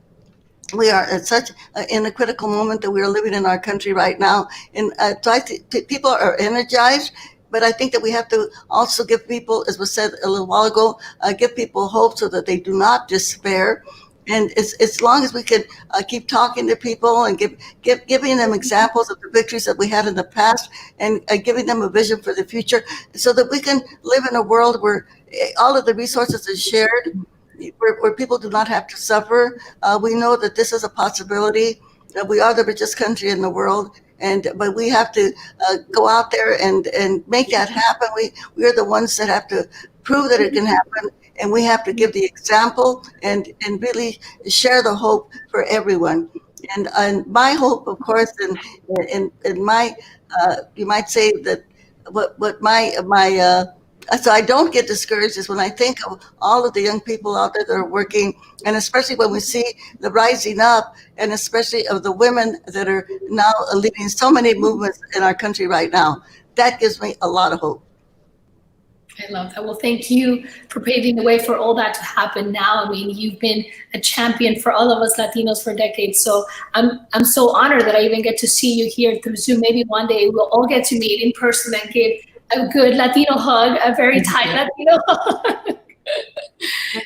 we are at such in a critical moment that we are living in our country right now. And so I think people are energized, but I think that we have to also give people, as was said a little while ago, give people hope so that they do not despair. And as long as we can keep talking to people and giving them examples of the victories that we had in the past, and giving them a vision for the future, so that we can live in a world where all of the resources are shared, where people do not have to suffer. We know that this is a possibility. We are the richest country in the world, but we have to go out there and make that happen. We are the ones that have to prove that it can happen, and we have to give the example and really share the hope for everyone. And my hope, of course, and my you might say that what my so I don't get discouraged is when I think of all of the young people out there that are working, and especially when we see the rising up, and especially of the women that are now leading so many movements in our country right now. That gives me a lot of hope. I love that. Well, thank you for paving the way for all that to happen now. I mean, you've been a champion for all of us Latinos for decades. So I'm so honored that I even get to see you here through Zoom. Maybe one day we'll all get to meet in person and give a good Latino hug, a very tight Latino hug.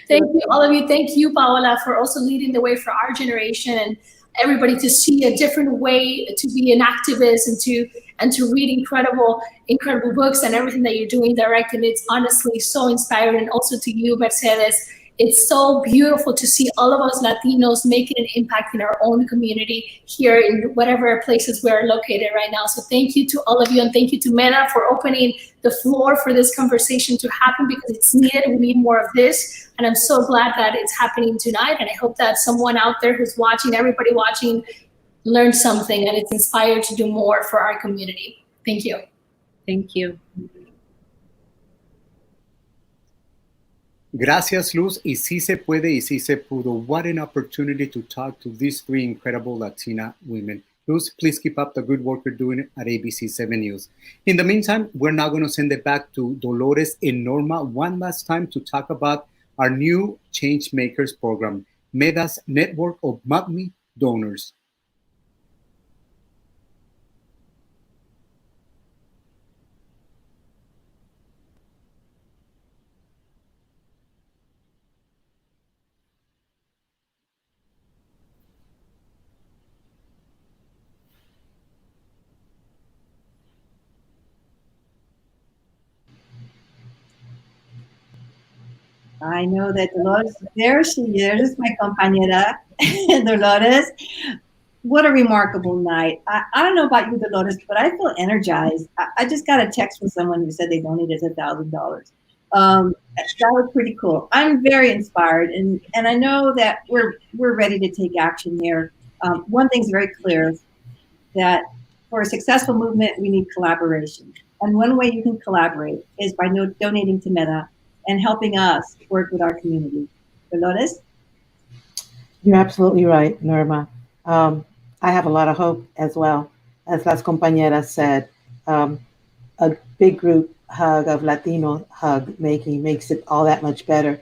Thank you, all of you. Thank you, Paola, for also leading the way for our generation and everybody to see a different way to be an activist and to read incredible books and everything that you're doing direct. And it's honestly so inspiring. And also to you, Mercedes, it's so beautiful to see all of us Latinos making an impact in our own community here in whatever places we're located right now. So thank you to all of you, and thank you to MEDA for opening the floor for this conversation to happen, because it's needed. We need more of this. And I'm so glad that it's happening tonight. And I hope that someone out there who's watching, everybody watching, learned something and it's inspired to do more for our community. Thank you. Thank you. Gracias, Luz. Y sí se puede y sí se pudo. What an opportunity to talk to these 3 incredible Latina women. Luz, please keep up the good work you're doing at ABC 7 News. In the meantime, we're now going to send it back to Dolores and Norma one last time to talk about our new Change Makers program, MEDA's network of monthly donors. I know that Dolores, there she is, my compañera, Dolores. What a remarkable night. I don't know about you, Dolores, but I feel energized. I just got a text from someone who said they donated $1,000. That was pretty cool. I'm very inspired, and I know that we're ready to take action here. One thing's very clear, that for a successful movement, we need collaboration. And one way you can collaborate is by donating to MEDA and helping us work with our community. Dolores? You're absolutely right, Norma. I have a lot of hope as well. As las compañeras said, a big group hug of Latino hug makes it all that much better.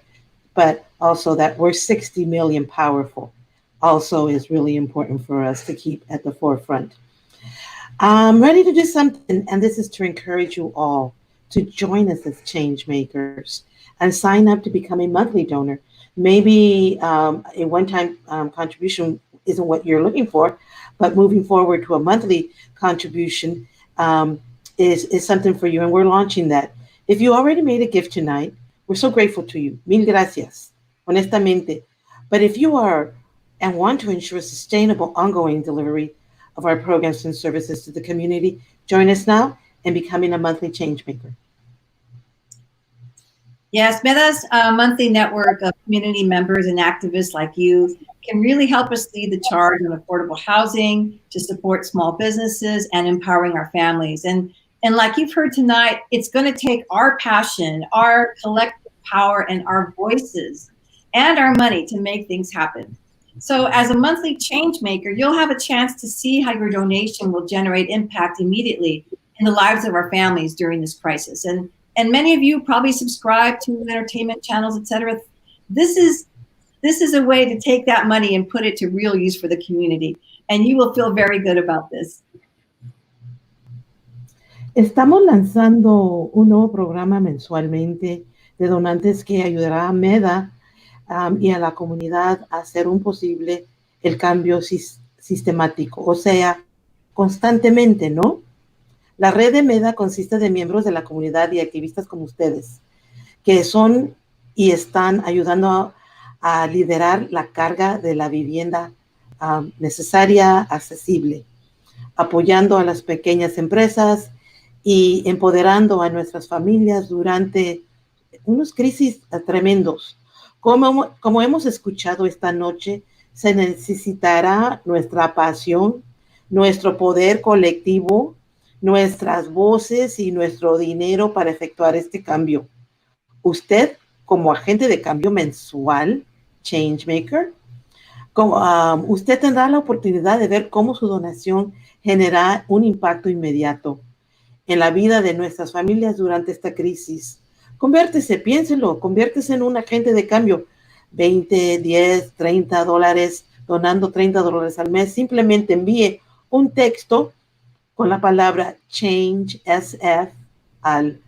But also that we're 60 million powerful also is really important for us to keep at the forefront. I'm ready to do something, and this is to encourage you all to join us as change makers. and sign up to become a monthly donor. Maybe a one-time contribution isn't what you're looking for, but moving forward to a monthly contribution is something for you, and we're launching that. If you already made a gift tonight, we're so grateful to you. Mil gracias, honestamente. But if you are and want to ensure sustainable, ongoing delivery of our programs and services to the community, join us now in becoming a monthly change maker. Yes, MEDA's monthly network of community members and activists like you can really help us lead the charge on affordable housing, to support small businesses, and empowering our families. And like you've heard tonight, it's going to take our passion, our collective power, and our voices, and our money to make things happen. So as a monthly change maker, you'll have a chance to see how your donation will generate impact immediately in the lives of our families during this crisis. And many of you probably subscribe to entertainment channels, etc. This is a way to take that money and put it to real use for the community. And you will feel very good about this. Estamos lanzando un nuevo programa mensualmente de donantes que ayudará a MEDA y a la comunidad a hacer un posible el cambio sistemático, o sea, constantemente, ¿no? La red de MEDA consiste de miembros de la comunidad y activistas como ustedes, que son y están ayudando a liderar la carga de la vivienda necesaria, accesible, apoyando a las pequeñas empresas y empoderando a nuestras familias durante unos crisis tremendos. Como hemos escuchado esta noche, se necesitará nuestra pasión, nuestro poder colectivo, nuestras voces y nuestro dinero para efectuar este cambio. Usted, como agente de cambio mensual, Changemaker, usted tendrá la oportunidad de ver cómo su donación genera un impacto inmediato en la vida de nuestras familias durante esta crisis. Piénselo, conviértese en un agente de cambio. 20, 10, 30 dólares, donando $30 al mes. Simplemente envíe un texto con la palabra CHANGESF al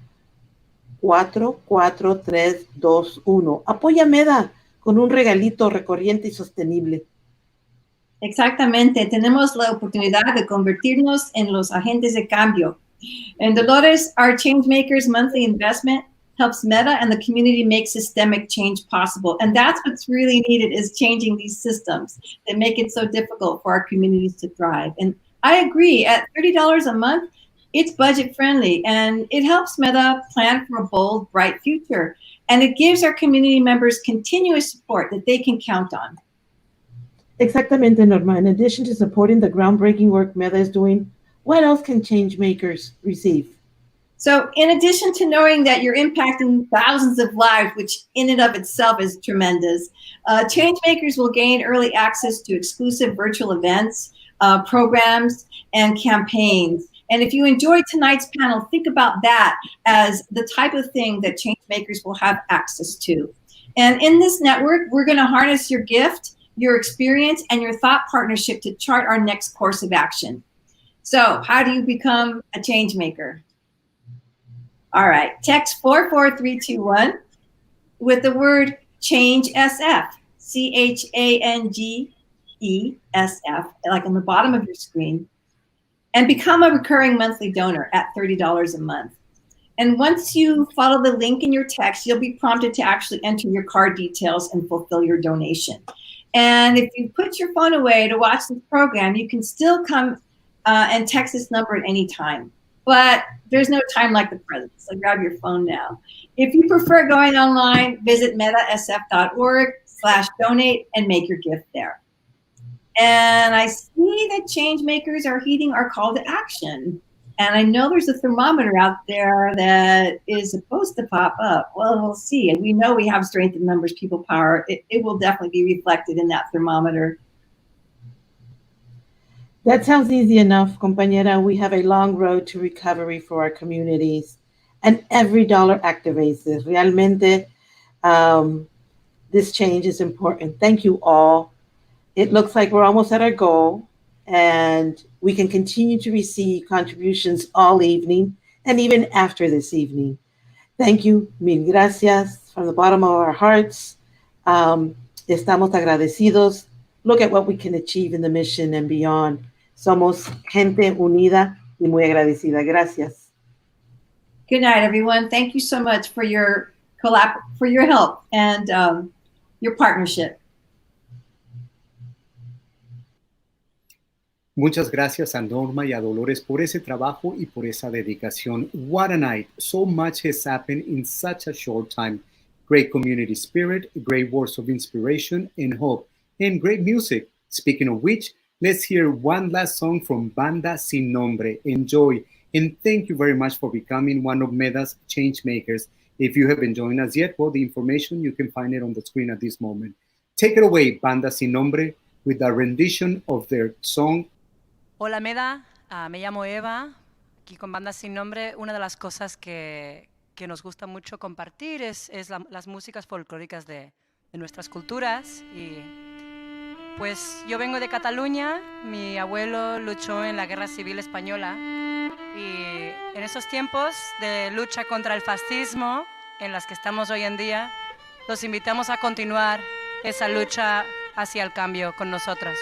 44321. Apoya MEDA con un regalito recorriente y sostenible. Exactamente, tenemos la oportunidad de convertirnos en los agentes de cambio. And Dolores, our Changemakers monthly investment helps MEDA and the community make systemic change possible. And that's what's really needed, is changing these systems that make it so difficult for our communities to thrive. And I agree, at $30 a month, it's budget friendly and it helps MEDA plan for a bold, bright future. And it gives our community members continuous support that they can count on. Exactamente, Norma. In addition to supporting the groundbreaking work MEDA is doing, what else can Changemakers receive? So in addition to knowing that you're impacting thousands of lives, which in and of itself is tremendous, Changemakers will gain early access to exclusive virtual events, programs, and campaigns. And if you enjoyed tonight's panel, think about that as the type of thing that Changemakers will have access to. And in this network, we're going to harness your gift, your experience, and your thought partnership to chart our next course of action. So how do you become a change maker? All right, text 44321 with the word CHANGESF, CHANGESF, like on the bottom of your screen, and become a recurring monthly donor at $30 a month. And once you follow the link in your text, you'll be prompted to actually enter your card details and fulfill your donation. And if you put your phone away to watch this program, you can still come and text this number at any time. But there's no time like the present, so grab your phone now. If you prefer going online, visit medasf.org/donate and make your gift there. And I see that Changemakers are heeding our call to action. And I know there's a thermometer out there that is supposed to pop up. Well, we'll see. And we know we have strength in numbers, people power. It will definitely be reflected in that thermometer. That sounds easy enough, compañera. We have a long road to recovery for our communities, and every dollar activates this. Realmente, this change is important. Thank you all. It looks like we're almost at our goal, and we can continue to receive contributions all evening and even after this evening. Thank you. Mil gracias. from the bottom of our hearts. Estamos agradecidos. Look at what we can achieve in the mission and beyond. Somos gente unida y muy agradecida. Gracias. Good night, everyone. Thank you so much for your help and your partnership. Muchas gracias a Norma y a Dolores por ese trabajo y por esa dedicación. What a night. So much has happened in such a short time. Great community spirit, great words of inspiration and hope, and great music. Speaking of which, let's hear one last song from Banda Sin Nombre. Enjoy, and thank you very much for becoming one of MEDA's change makers. If you haven't joined us yet, well, the information, you can find it on the screen at this moment. Take it away, Banda Sin Nombre, with a rendition of their song. Hola MEDA, me llamo Eva, aquí con Banda Sin Nombre. Una de las cosas que nos gusta mucho compartir es las músicas folclóricas de nuestras culturas. Y pues yo vengo de Cataluña, mi abuelo luchó en la Guerra Civil Española y en esos tiempos de lucha contra el fascismo en las que estamos hoy en día, los invitamos a continuar esa lucha hacia el cambio con nosotros.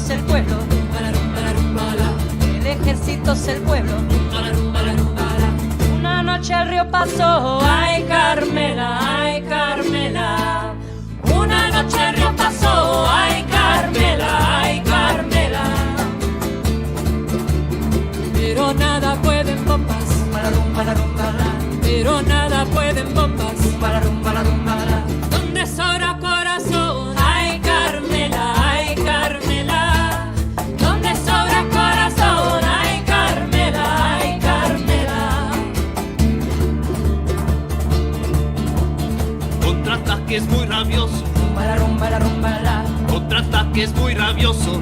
El pueblo, el ejército es el pueblo. Una noche el río pasó, ay Carmela, ay Carmela. Una noche el río pasó, ay Carmela, ay Carmela. Pero nada pueden bombas, pero nada pueden bombas. Donde sobra corazón, ay Carmela, ay Carmela. Donde sobra corazón, ay Carmela, ay Carmela. Contraataque es muy rabioso, contraataque es muy rabioso.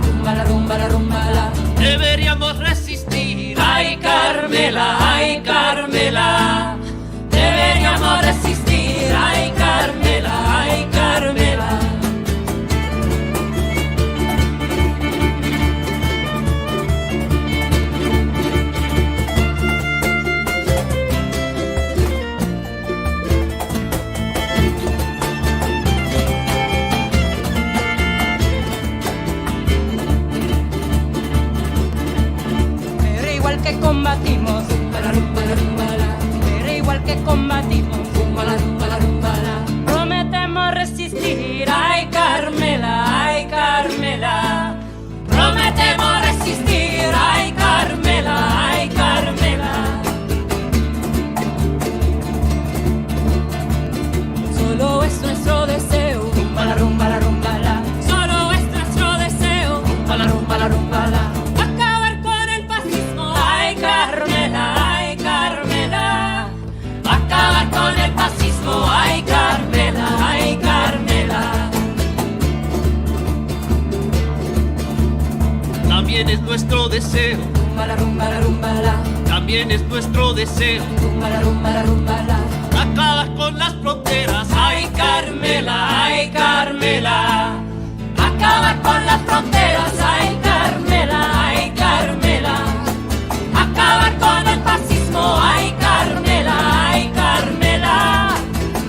Deberíamos resistir, ay Carmela, ay Carmela. Deberíamos resistir, ay Carmela, ay Carmela. Pero igual que combatimos, pero igual que combatimos, prometemos resistir, ay Carmela, ay Carmela. Prometemos resistir, ay Carmela, ay Carmela. Solo es nuestro deseo, solo es nuestro deseo, acabar con el fascismo, ay Carmela, ay Carmela. Acabar con el fascismo, ay Carmela, ay Carmela. También es nuestro deseo, también es nuestro deseo, acabar con las fronteras, ay Carmela, ay Carmela. Acabar con las fronteras, ay Carmela, ay Carmela. Acabar con el fascismo, ay Carmela, ay Carmela.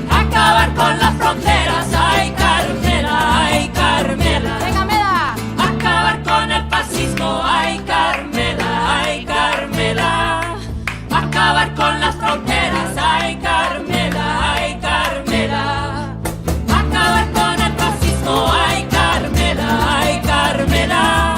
Acabar con las fronteras, ay Carmela, ay Carmela. Venga, MEDA. Acabar con el fascismo, ay Carmela, ay Carmela. Acabar con las fronteras, ay Carmela, ay Carmela. Acabar con el fascismo, ay Carmela, ay Carmela.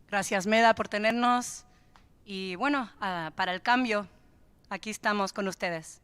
Gracias, MEDA, por tenernos. Y bueno, para el cambio, aquí estamos con ustedes.